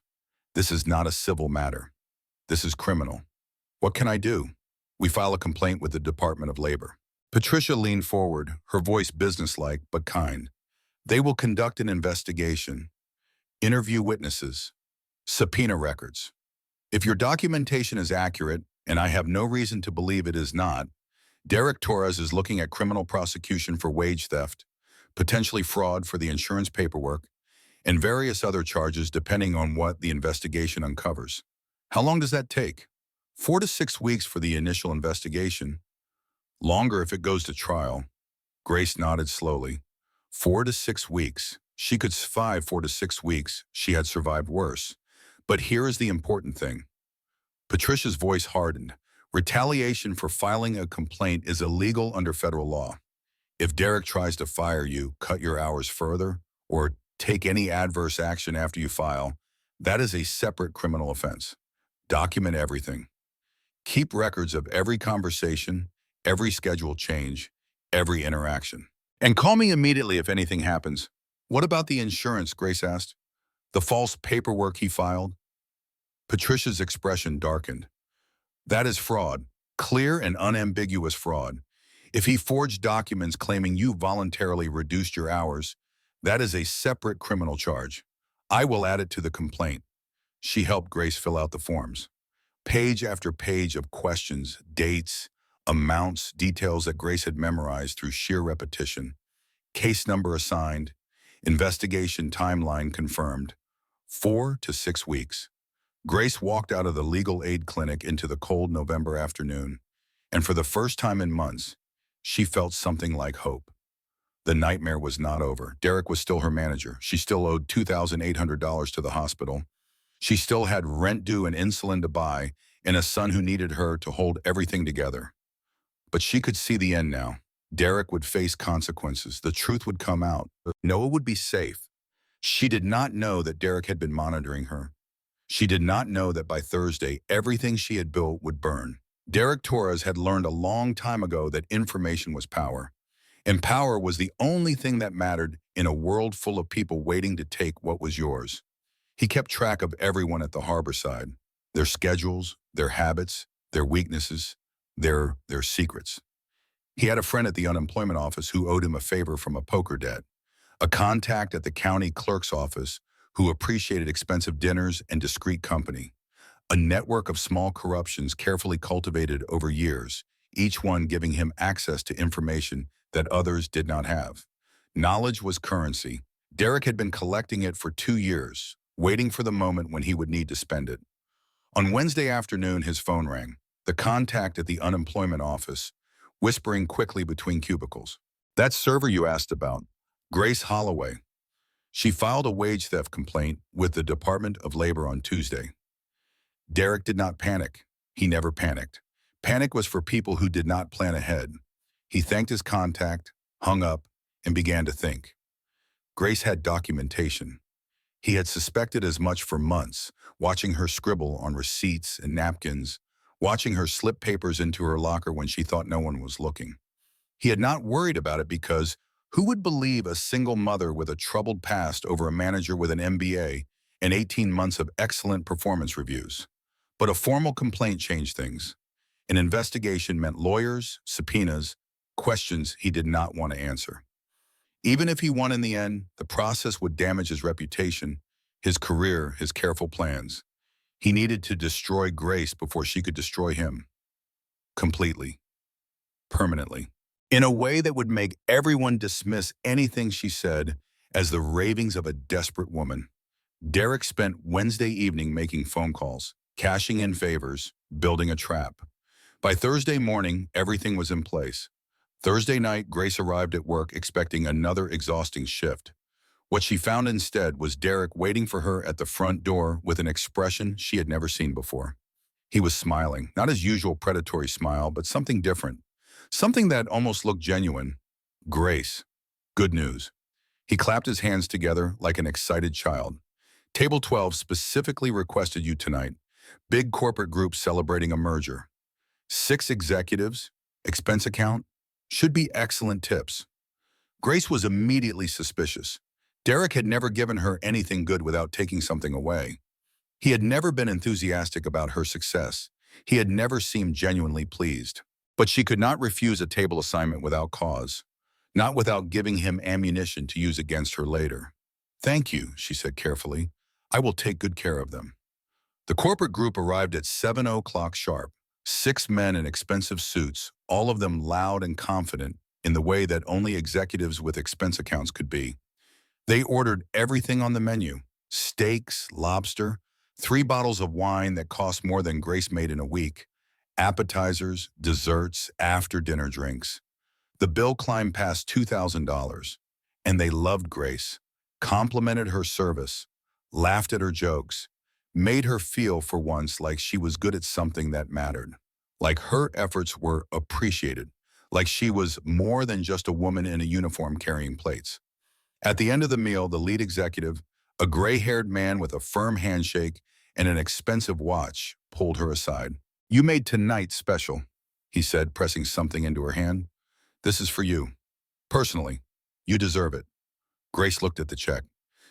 This is not a civil matter. This is criminal. What can I do? We file a complaint with the Department of Labor. Patricia leaned forward, her voice businesslike but kind. They will conduct an investigation, interview witnesses, subpoena records. If your documentation is accurate, and I have no reason to believe it is not, Derek Torres is looking at criminal prosecution for wage theft, potentially fraud for the insurance paperwork, and various other charges depending on what the investigation uncovers. How long does that take? 4 to 6 weeks for the initial investigation. Longer if it goes to trial. Grace nodded slowly. 4 to 6 weeks. She could survive 4 to 6 weeks. She had survived worse. But here is the important thing. Patricia's voice hardened. Retaliation for filing a complaint is illegal under federal law. If Derek tries to fire you, cut your hours further, or take any adverse action after you file, that is a separate criminal offense. Document everything. Keep records of every conversation, every schedule change, every interaction. And call me immediately if anything happens. What about the insurance? Grace asked. The false paperwork he filed? Patricia's expression darkened. That is fraud, clear and unambiguous fraud. If he forged documents claiming you voluntarily reduced your hours, that is a separate criminal charge. I will add it to the complaint. She helped Grace fill out the forms. Page after page of questions, dates, amounts, details that Grace had memorized through sheer repetition. Case number assigned. Investigation timeline confirmed. 4 to 6 weeks. Grace walked out of the legal aid clinic into the cold November afternoon, and for the first time in months, she felt something like hope. The nightmare was not over. Derek was still her manager. She still owed $2,800 to the hospital. She still had rent due and insulin to buy, and a son who needed her to hold everything together. But she could see the end now. Derek would face consequences. The truth would come out. Noah would be safe. She did not know that Derek had been monitoring her. She did not know that by Thursday, everything she had built would burn. Derek Torres had learned a long time ago that information was power. And power was the only thing that mattered in a world full of people waiting to take what was yours. He kept track of everyone at the harbor side, their schedules, their habits, their weaknesses, their secrets. He had a friend at the unemployment office who owed him a favor from a poker debt, a contact at the county clerk's office who appreciated expensive dinners and discreet company, a network of small corruptions carefully cultivated over years, each one giving him access to information that others did not have. Knowledge was currency. Derek had been collecting it for 2 years, waiting for the moment when he would need to spend it. On Wednesday afternoon, his phone rang. The contact at the unemployment office, whispering quickly between cubicles. That server you asked about, Grace Holloway. She filed a wage theft complaint with the Department of Labor on Tuesday. Derek did not panic. He never panicked. Panic was for people who did not plan ahead. He thanked his contact, hung up, and began to think. Grace had documentation. He had suspected as much for months, watching her scribble on receipts and napkins, watching her slip papers into her locker when she thought no one was looking. He had not worried about it because who would believe a single mother with a troubled past over a manager with an MBA and 18 months of excellent performance reviews. But a formal complaint changed things. An investigation meant lawyers, subpoenas, questions he did not want to answer. Even if he won in the end, the process would damage his reputation, his career, his careful plans. He needed to destroy Grace before she could destroy him. Completely. Permanently. In a way that would make everyone dismiss anything she said as the ravings of a desperate woman. Derek spent Wednesday evening making phone calls, cashing in favors, building a trap. By Thursday morning, everything was in place. Thursday night, Grace arrived at work expecting another exhausting shift. What she found instead was Derek waiting for her at the front door with an expression she had never seen before. He was smiling, not his usual predatory smile, but something different. Something that almost looked genuine. Grace. Good news. He clapped his hands together like an excited child. Table 12 specifically requested you tonight. Big corporate group celebrating a merger. 6 executives, expense account, should be excellent tips. Grace was immediately suspicious. Derek had never given her anything good without taking something away. He had never been enthusiastic about her success. He had never seemed genuinely pleased. But she could not refuse a table assignment without cause, not without giving him ammunition to use against her later. Thank you, she said carefully. I will take good care of them. The corporate group arrived at 7:00 sharp. 6 men in expensive suits, all of them loud and confident in the way that only executives with expense accounts could be. They ordered everything on the menu: steaks, lobster, 3 bottles of wine that cost more than Grace made in a week, appetizers, desserts, after-dinner drinks. The bill climbed past $2,000, and they loved Grace, complimented her service, laughed at her jokes, made her feel for once like she was good at something that mattered, like her efforts were appreciated, like she was more than just a woman in a uniform carrying plates. At the end of the meal, the lead executive, a gray-haired man with a firm handshake and an expensive watch, pulled her aside. You made tonight special, he said, pressing something into her hand. This is for you. Personally, you deserve it. Grace looked at the check.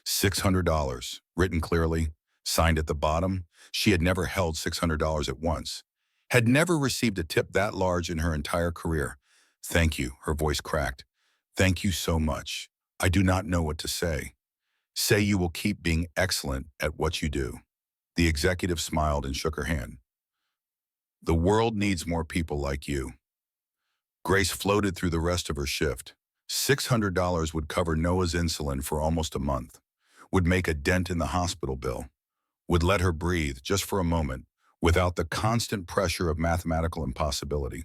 $600, written clearly, signed at the bottom. She had never held $600 at once, had never received a tip that large in her entire career. Thank you, her voice cracked. Thank you so much. I do not know what to say. Say you will keep being excellent at what you do. The executive smiled and shook her hand. The world needs more people like you. Grace floated through the rest of her shift. $600 would cover Noah's insulin for almost a month, would make a dent in the hospital bill, would let her breathe just for a moment without the constant pressure of mathematical impossibility.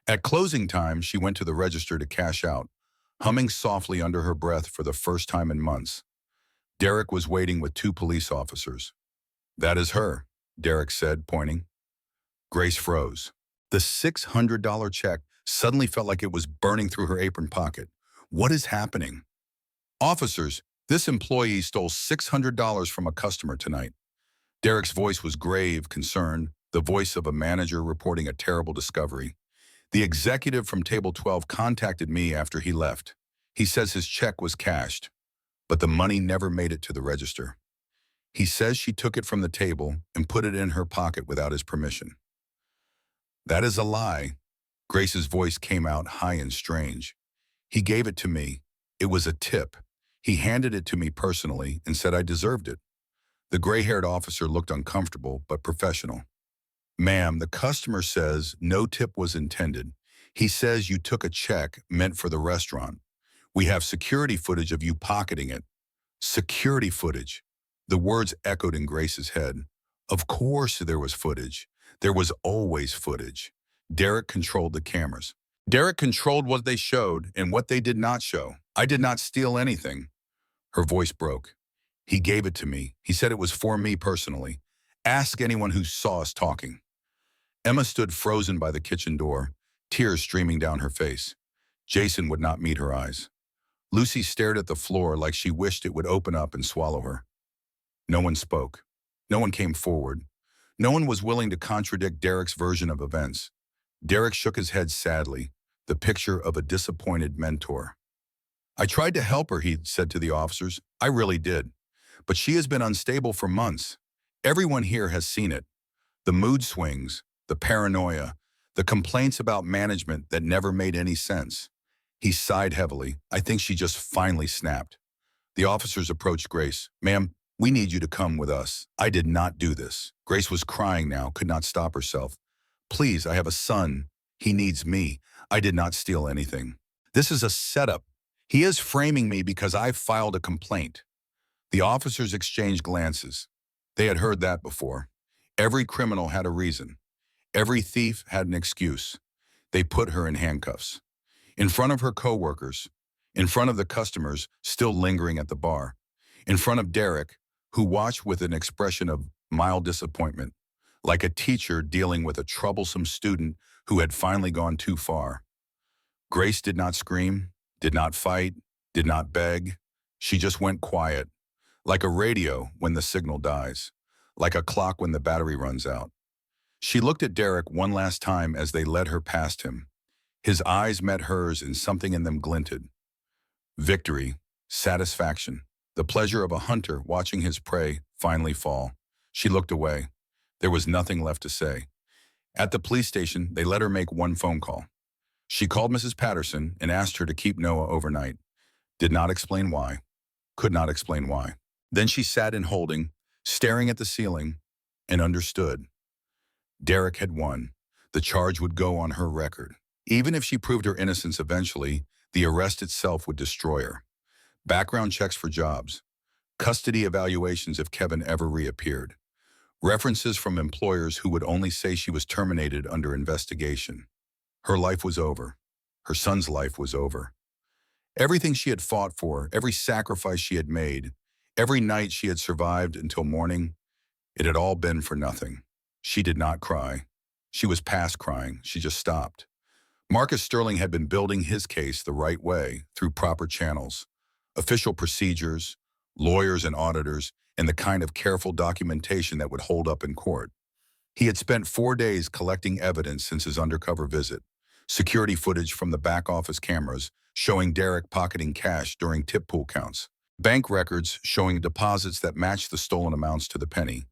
At closing time, she went to the register to cash out, humming softly under her breath for the first time in months. Derek was waiting with 2 police officers. That is her, Derek said, pointing. Grace froze. The $600 check suddenly felt like it was burning through her apron pocket. What is happening? Officers, this employee stole $600 from a customer tonight. Derek's voice was grave, concerned, the voice of a manager reporting a terrible discovery. The executive from Table 12 contacted me after he left. He says his check was cashed, but the money never made it to the register. He says she took it from the table and put it in her pocket without his permission. That is a lie. Grace's voice came out high and strange. He gave it to me. It was a tip. He handed it to me personally and said I deserved it. The gray-haired officer looked uncomfortable but professional. Ma'am, the customer says no tip was intended. He says you took a check meant for the restaurant. We have security footage of you pocketing it. Security footage. The words echoed in Grace's head. Of course there was footage. There was always footage. Derek controlled the cameras. Derek controlled what they showed and what they did not show. I did not steal anything. Her voice broke. He gave it to me. He said it was for me personally. Ask anyone who saw us talking. Emma stood frozen by the kitchen door, tears streaming down her face. Jason would not meet her eyes. Lucy stared at the floor like she wished it would open up and swallow her. No one spoke. No one came forward. No one was willing to contradict Derek's version of events. Derek shook his head sadly, the picture of a disappointed mentor. I tried to help her, he said to the officers. I really did. But she has been unstable for months. Everyone here has seen it. The mood swings, the paranoia, the complaints about management that never made any sense. He sighed heavily. I think she just finally snapped. The officers approached Grace. Ma'am, we need you to come with us. I did not do this. Grace was crying now, could not stop herself. Please, I have a son. He needs me. I did not steal anything. This is a setup. He is framing me because I filed a complaint. The officers exchanged glances. They had heard that before. Every criminal had a reason. Every thief had an excuse. They put her in handcuffs. In front of her coworkers, in front of the customers still lingering at the bar, in front of Derek, who watched with an expression of mild disappointment, like a teacher dealing with a troublesome student who had finally gone too far. Grace did not scream, did not fight, did not beg. She just went quiet, like a radio when the signal dies, like a clock when the battery runs out. She looked at Derek one last time as they led her past him. His eyes met hers and something in them glinted. Victory, satisfaction, the pleasure of a hunter watching his prey finally fall. She looked away. There was nothing left to say. At the police station, they let her make one phone call. She called Mrs. Patterson and asked her to keep Noah overnight. Did not explain why. Could not explain why. Then she sat in holding, staring at the ceiling, and understood. Derek had won. The charge would go on her record. Even if she proved her innocence eventually, the arrest itself would destroy her. Background checks for jobs. Custody evaluations if Kevin ever reappeared. References from employers who would only say she was terminated under investigation. Her life was over. Her son's life was over. Everything she had fought for, every sacrifice she had made, every night she had survived until morning, it had all been for nothing. She did not cry. She was past crying. She just stopped. Marcus Sterling had been building his case the right way, through proper channels, official procedures, lawyers and auditors, and the kind of careful documentation that would hold up in court. He had spent 4 days collecting evidence since his undercover visit. Security footage from the back office cameras showing Derek pocketing cash during tip pool counts. Bank records showing deposits that matched the stolen amounts to the penny.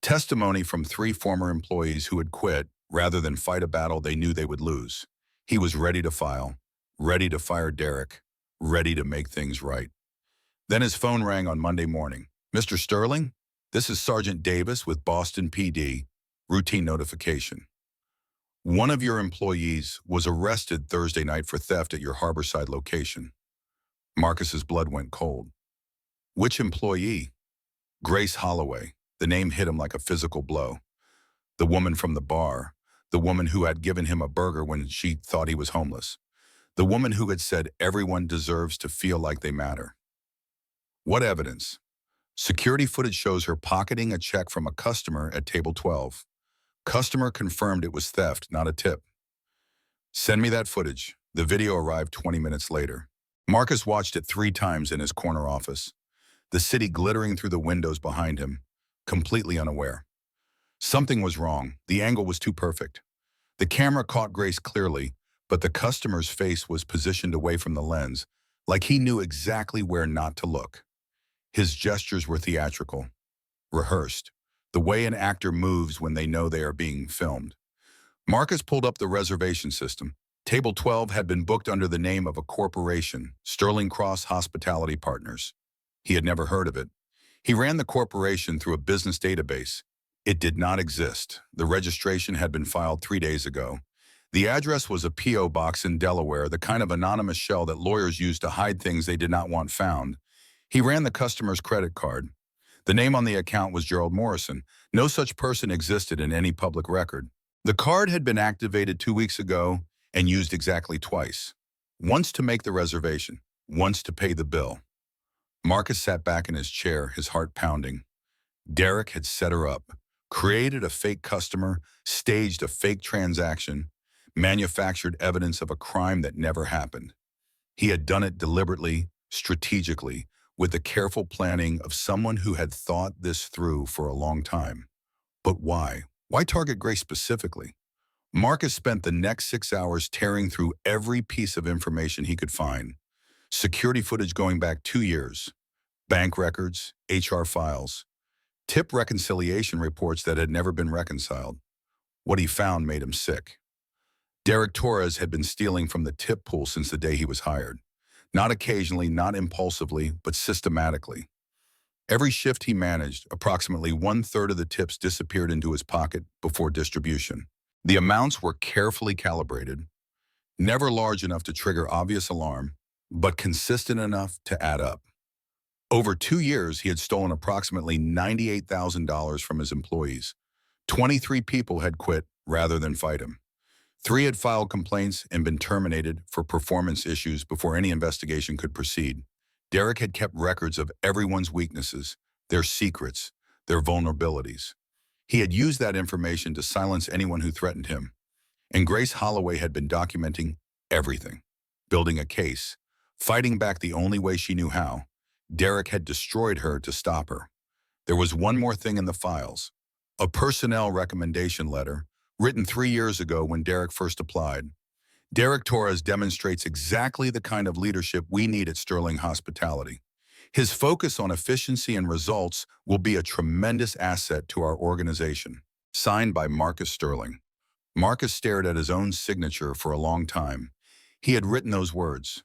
Testimony from 3 former employees who had quit rather than fight a battle they knew they would lose. He was ready to file, ready to fire Derek, ready to make things right. Then his phone rang on Monday morning. Mr. Sterling, this is Sergeant Davis with Boston PD. Routine notification. One of your employees was arrested Thursday night for theft at your Harborside location. Marcus's blood went cold. Which employee? Grace Holloway. The name hit him like a physical blow. The woman from the bar. The woman who had given him a burger when she thought he was homeless. The woman who had said everyone deserves to feel like they matter. What evidence? Security footage shows her pocketing a check from a customer at table 12. Customer confirmed it was theft, not a tip. Send me that footage. The video arrived 20 minutes later. Marcus watched it 3 times in his corner office. The city glittering through the windows behind him, completely unaware. Something was wrong. The angle was too perfect. The camera caught Grace clearly, but the customer's face was positioned away from the lens, like he knew exactly where not to look. His gestures were theatrical, rehearsed, the way an actor moves when they know they are being filmed. Marcus pulled up the reservation system. Table 12 had been booked under the name of a corporation, Sterling Cross Hospitality Partners. He had never heard of it. He ran the corporation through a business database. It did not exist. The registration had been filed 3 days ago. The address was a P.O. box in Delaware, the kind of anonymous shell that lawyers use to hide things they did not want found. He ran the customer's credit card. The name on the account was Gerald Morrison. No such person existed in any public record. The card had been activated 2 weeks ago and used exactly twice. Once to make the reservation, once to pay the bill. Marcus sat back in his chair, his heart pounding. Derek had set her up, created a fake customer, staged a fake transaction, manufactured evidence of a crime that never happened. He had done it deliberately, strategically, with the careful planning of someone who had thought this through for a long time. But why? Why target Grace specifically? Marcus spent the next 6 hours tearing through every piece of information he could find. Security footage going back 2 years. bank records, HR files, tip reconciliation reports that had never been reconciled. What he found made him sick. Derek Torres had been stealing from the tip pool since the day he was hired. Not occasionally, not impulsively, but systematically. Every shift he managed, approximately one-third of the tips disappeared into his pocket before distribution. The amounts were carefully calibrated, never large enough to trigger obvious alarm, but consistent enough to add up. Over 2 years, he had stolen approximately $98,000 from his employees. 23 people had quit rather than fight him. 3 had filed complaints and been terminated for performance issues before any investigation could proceed. Derek had kept records of everyone's weaknesses, their secrets, their vulnerabilities. He had used that information to silence anyone who threatened him. And Grace Holloway had been documenting everything, building a case, fighting back the only way she knew how. Derek had destroyed her to stop her. There was one more thing in the files, a personnel recommendation letter written 3 years ago when Derek first applied. Derek Torres demonstrates exactly the kind of leadership we need at Sterling Hospitality. His focus on efficiency and results will be a tremendous asset to our organization. Signed by Marcus Sterling. Marcus stared at his own signature for a long time. He had written those words.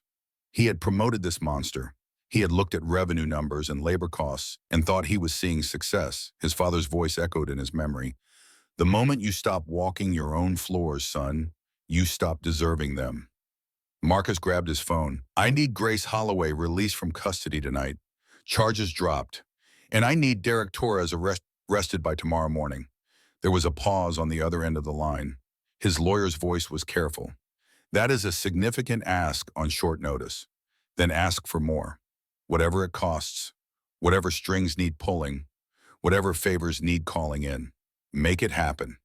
He had promoted this monster. He had looked at revenue numbers and labor costs and thought he was seeing success. His father's voice echoed in his memory. The moment you stop walking your own floors, son, you stop deserving them. Marcus grabbed his phone. I need Grace Holloway released from custody tonight. Charges dropped. And I need Derek Torres arrested by tomorrow morning. There was a pause on the other end of the line. His lawyer's voice was careful. That is a significant ask on short notice. Then ask for more. Whatever it costs, whatever strings need pulling, whatever favors need calling in. Make it happen.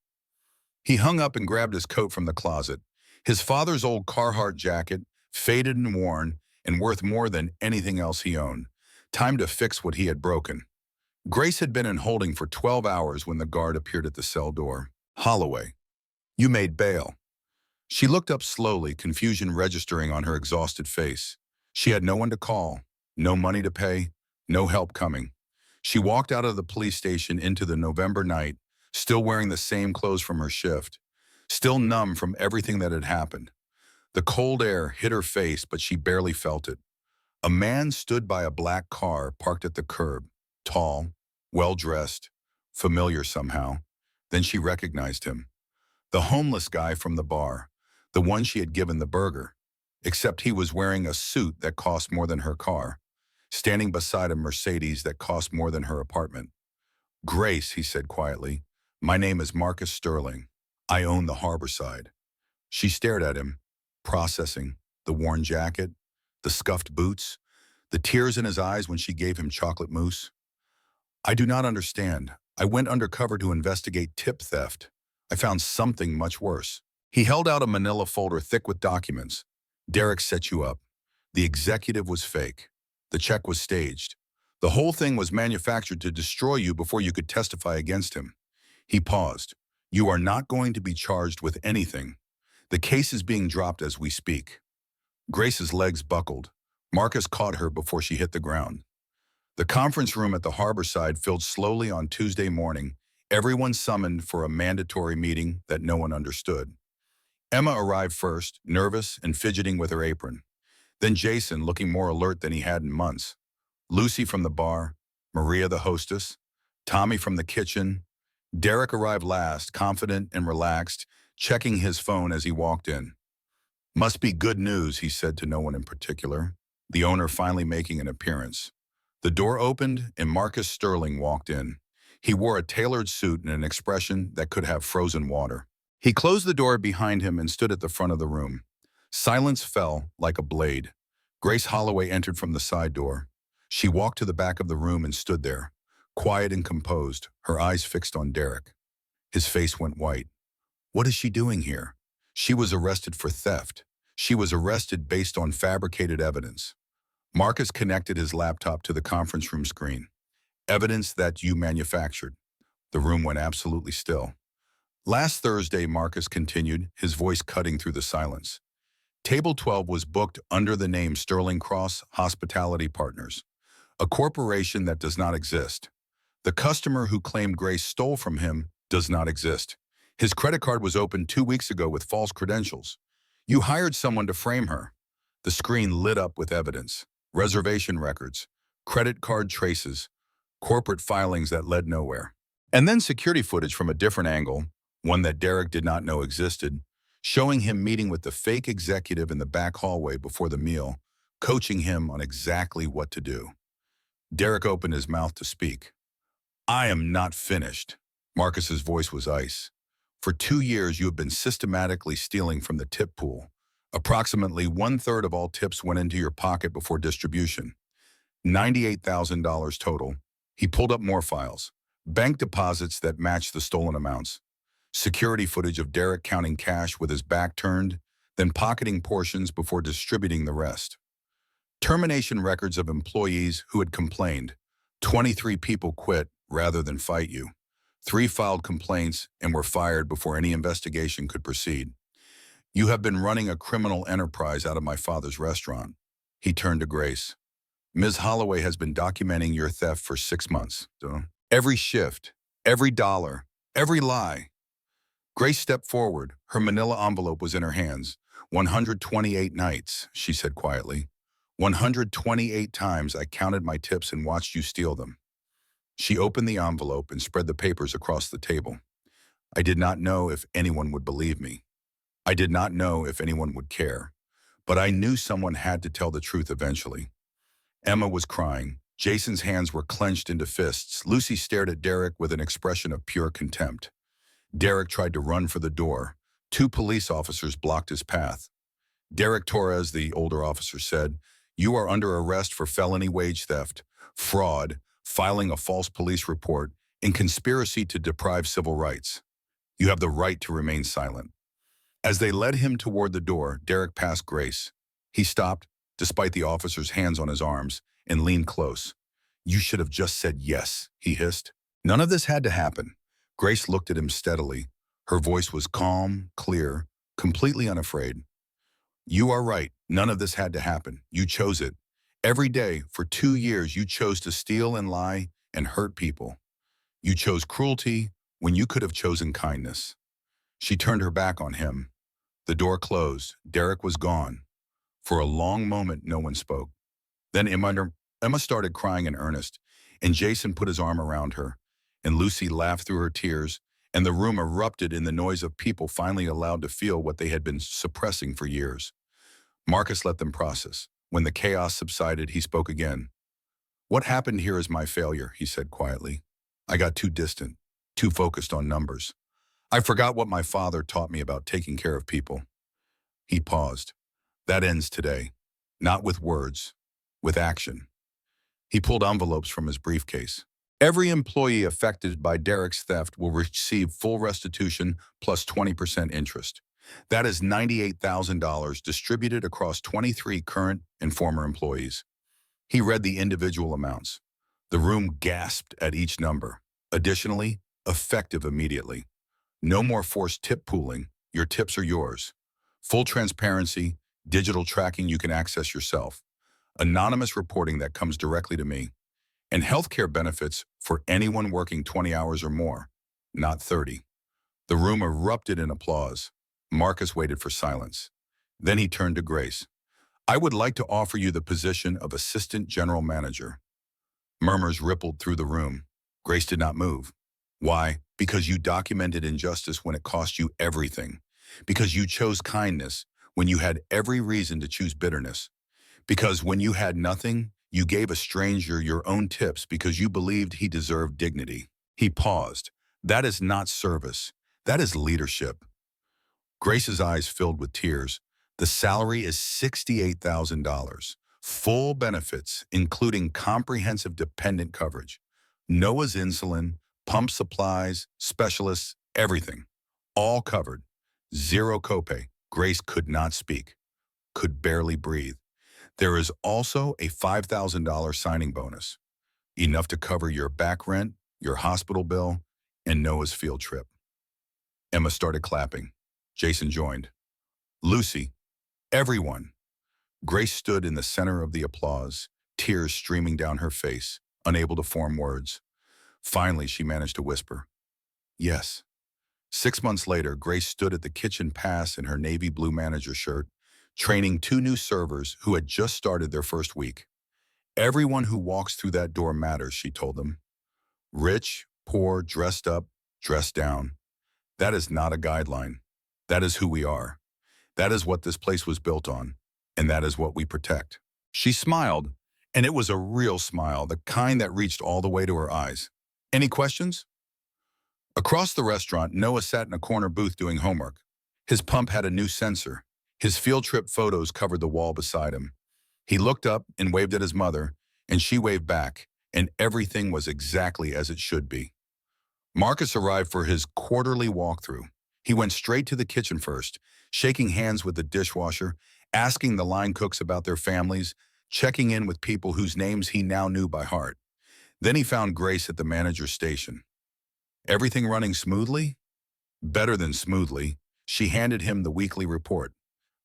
He hung up and grabbed his coat from the closet. His father's old Carhartt jacket, faded and worn, and worth more than anything else he owned. Time to fix what he had broken. Grace had been in holding for 12 hours when the guard appeared at the cell door. Holloway, you made bail. She looked up slowly, confusion registering on her exhausted face. She had no one to call, no money to pay, no help coming. She walked out of the police station into the November night, still wearing the same clothes from her shift, still numb from everything that had happened. The cold air hit her face, but she barely felt it. A man stood by a black car parked at the curb, tall, well-dressed, familiar somehow. Then she recognized him. The homeless guy from the bar, the one she had given the burger, except he was wearing a suit that cost more than her car, standing beside a Mercedes that cost more than her apartment. Grace, he said quietly, my name is Marcus Sterling. I own the Harborside. She stared at him, processing the worn jacket, the scuffed boots, the tears in his eyes when she gave him chocolate mousse. I do not understand. I went undercover to investigate tip theft. I found something much worse. He held out a manila folder thick with documents. Derek set you up. The executive was fake. The check was staged. The whole thing was manufactured to destroy you before you could testify against him. He paused. You are not going to be charged with anything. The case is being dropped as we speak. Grace's legs buckled. Marcus caught her before she hit the ground. The conference room at the Harborside filled slowly on Tuesday morning, everyone summoned for a mandatory meeting that no one understood. Emma arrived first, nervous and fidgeting with her apron. Then Jason, looking more alert than he had in months. Lucy from the bar, Maria the hostess, Tommy from the kitchen. Derek arrived last, confident and relaxed, checking his phone as he walked in. Must be good news, he said to no one in particular, the owner finally making an appearance. The door opened and Marcus Sterling walked in. He wore a tailored suit and an expression that could have frozen water. He closed the door behind him and stood at the front of the room. Silence fell like a blade. Grace Holloway entered from the side door. She walked to the back of the room and stood there, quiet and composed, her eyes fixed on Derek. His face went white. What is she doing here? She was arrested for theft. She was arrested based on fabricated evidence. Marcus connected his laptop to the conference room screen. Evidence that you manufactured. The room went absolutely still. Last Thursday, Marcus continued, his voice cutting through the silence. Table 12 was booked under the name Sterling Cross Hospitality Partners. A corporation that does not exist. The customer who claimed Grace stole from him does not exist. His credit card was opened 2 weeks ago with false credentials. You hired someone to frame her. The screen lit up with evidence, reservation records, credit card traces, corporate filings that led nowhere. And then security footage from a different angle, one that Derek did not know existed, showing him meeting with the fake executive in the back hallway before the meal, coaching him on exactly what to do. Derek opened his mouth to speak. I am not finished. Marcus's voice was ice. For 2 years, you have been systematically stealing from the tip pool. Approximately 1/3 of all tips went into your pocket before distribution. $98,000 total. He pulled up more files. Bank deposits that matched the stolen amounts. Security footage of Derek counting cash with his back turned, then pocketing portions before distributing the rest. Termination records of employees who had complained. 23 people quit rather than fight you. 3 filed complaints and were fired before any investigation could proceed. You have been running a criminal enterprise out of my father's restaurant. He turned to Grace. Ms. Holloway has been documenting your theft for 6 months. Every shift, every dollar, every lie. Grace stepped forward. Her manila envelope was in her hands. 128 nights, she said quietly. 128 times I counted my tips and watched you steal them. She opened the envelope and spread the papers across the table. I did not know if anyone would believe me. I did not know if anyone would care. But I knew someone had to tell the truth eventually. Emma was crying. Jason's hands were clenched into fists. Lucy stared at Derek with an expression of pure contempt. Derek tried to run for the door. 2 police officers blocked his path. Derek Torres, the older officer, said, "You are under arrest for felony wage theft, fraud, filing a false police report, and conspiracy to deprive civil rights. You have the right to remain silent." As they led him toward the door, Derek passed Grace. He stopped, despite the officer's hands on his arms, and leaned close. "You should have just said yes," he hissed. None of this had to happen. Grace looked at him steadily. Her voice was calm, clear, completely unafraid. "You are right. None of this had to happen. You chose it. Every day, for 2 years, you chose to steal and lie and hurt people. You chose cruelty when you could have chosen kindness." She turned her back on him. The door closed. Derek was gone. For a long moment, no one spoke. Then Emma started crying in earnest, and Jason put his arm around her, and Lucy laughed through her tears, and the room erupted in the noise of people finally allowed to feel what they had been suppressing for years. Marcus let them process. When the chaos subsided, he spoke again. "What happened here is my failure," he said quietly. "I got too distant, too focused on numbers. I forgot what my father taught me about taking care of people." He paused. "That ends today. Not with words, with action." He pulled envelopes from his briefcase. "Every employee affected by Derek's theft will receive full restitution plus 20% interest. That is $98,000 distributed across 23 current and former employees." He read the individual amounts. The room gasped at each number. Additionally, effective immediately. No more forced tip pooling. Your tips are yours. Full transparency, digital tracking you can access yourself. Anonymous reporting that comes directly to me. And healthcare benefits for anyone working 20 hours or more, not 30. The room erupted in applause. Marcus waited for silence. Then he turned to Grace. "I would like to offer you the position of assistant general manager." Murmurs rippled through the room. Grace did not move. Why? Because you documented injustice when it cost you everything. Because you chose kindness when you had every reason to choose bitterness. Because when you had nothing, you gave a stranger your own tips because you believed he deserved dignity. He paused. That is not service. That is leadership. Grace's eyes filled with tears. The salary is $68,000. Full benefits, including comprehensive dependent coverage. Noah's insulin, pump supplies, specialists, everything. All covered. Zero copay. Grace could not speak. Could barely breathe. There is also a $5,000 signing bonus. Enough to cover your back rent, your hospital bill, and Noah's field trip. Emma started clapping. Jason joined. Lucy. Everyone. Grace stood in the center of the applause. tears streaming down her face, unable to form words. Finally, she managed to whisper, "Yes." 6 months later, Grace stood at the kitchen pass in her navy blue manager shirt, training two new servers who had just started their first week. "Everyone who walks through that door matters," she told them. "Rich, poor, dressed up, dressed down. That is not a guideline. That is who we are. That is what this place was built on, and that is what we protect." She smiled, and it was a real smile, the kind that reached all the way to her eyes. "Any questions?" Across the restaurant, Noah sat in a corner booth doing homework. His pump had a new sensor. His field trip photos covered the wall beside him. He looked up and waved at his mother, and she waved back, and everything was exactly as it should be. Marcus arrived for his quarterly walkthrough. He went straight to the kitchen first, shaking hands with the dishwasher, asking the line cooks about their families, checking in with people whose names he now knew by heart. Then he found Grace at the manager's station. "Everything running smoothly?" "Better than smoothly." She handed him the weekly report.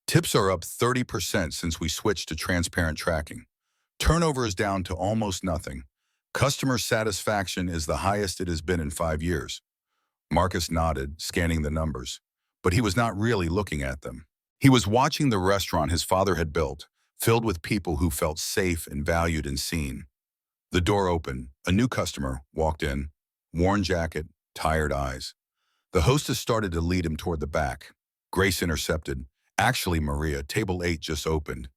"Tips are up 30% since we switched to transparent tracking. Turnover is down to almost nothing. Customer satisfaction is the highest it has been in 5 years." Marcus nodded, scanning the numbers, but he was not really looking at them. He was watching the restaurant his father had built, filled with people who felt safe and valued and seen. The door opened. A new customer walked in, worn jacket, tired eyes. The hostess started to lead him toward the back. Grace intercepted. "Actually, Maria, table 8 just opened.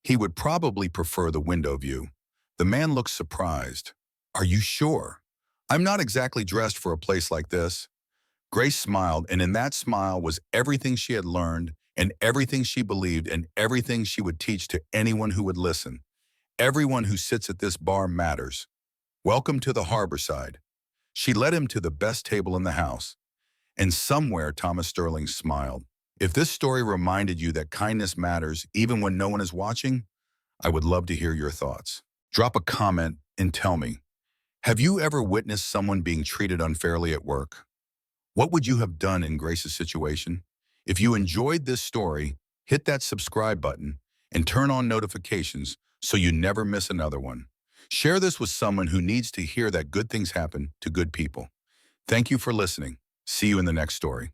He would probably prefer the window view." The man looked surprised. "Are you sure? I'm not exactly dressed for a place like this." Grace smiled, and in that smile was everything she had learned and everything she believed and everything she would teach to anyone who would listen. "Everyone who sits at this bar matters. Welcome to the Harborside." She led him to the best table in the house. And somewhere Thomas Sterling smiled. If this story reminded you that kindness matters even when no one is watching, I would love to hear your thoughts. Drop a comment and tell me, have you ever witnessed someone being treated unfairly at work? What would you have done in Grace's situation? If you enjoyed this story, hit that subscribe button and turn on notifications so you never miss another one. Share this with someone who needs to hear that good things happen to good people. Thank you for listening. See you in the next story.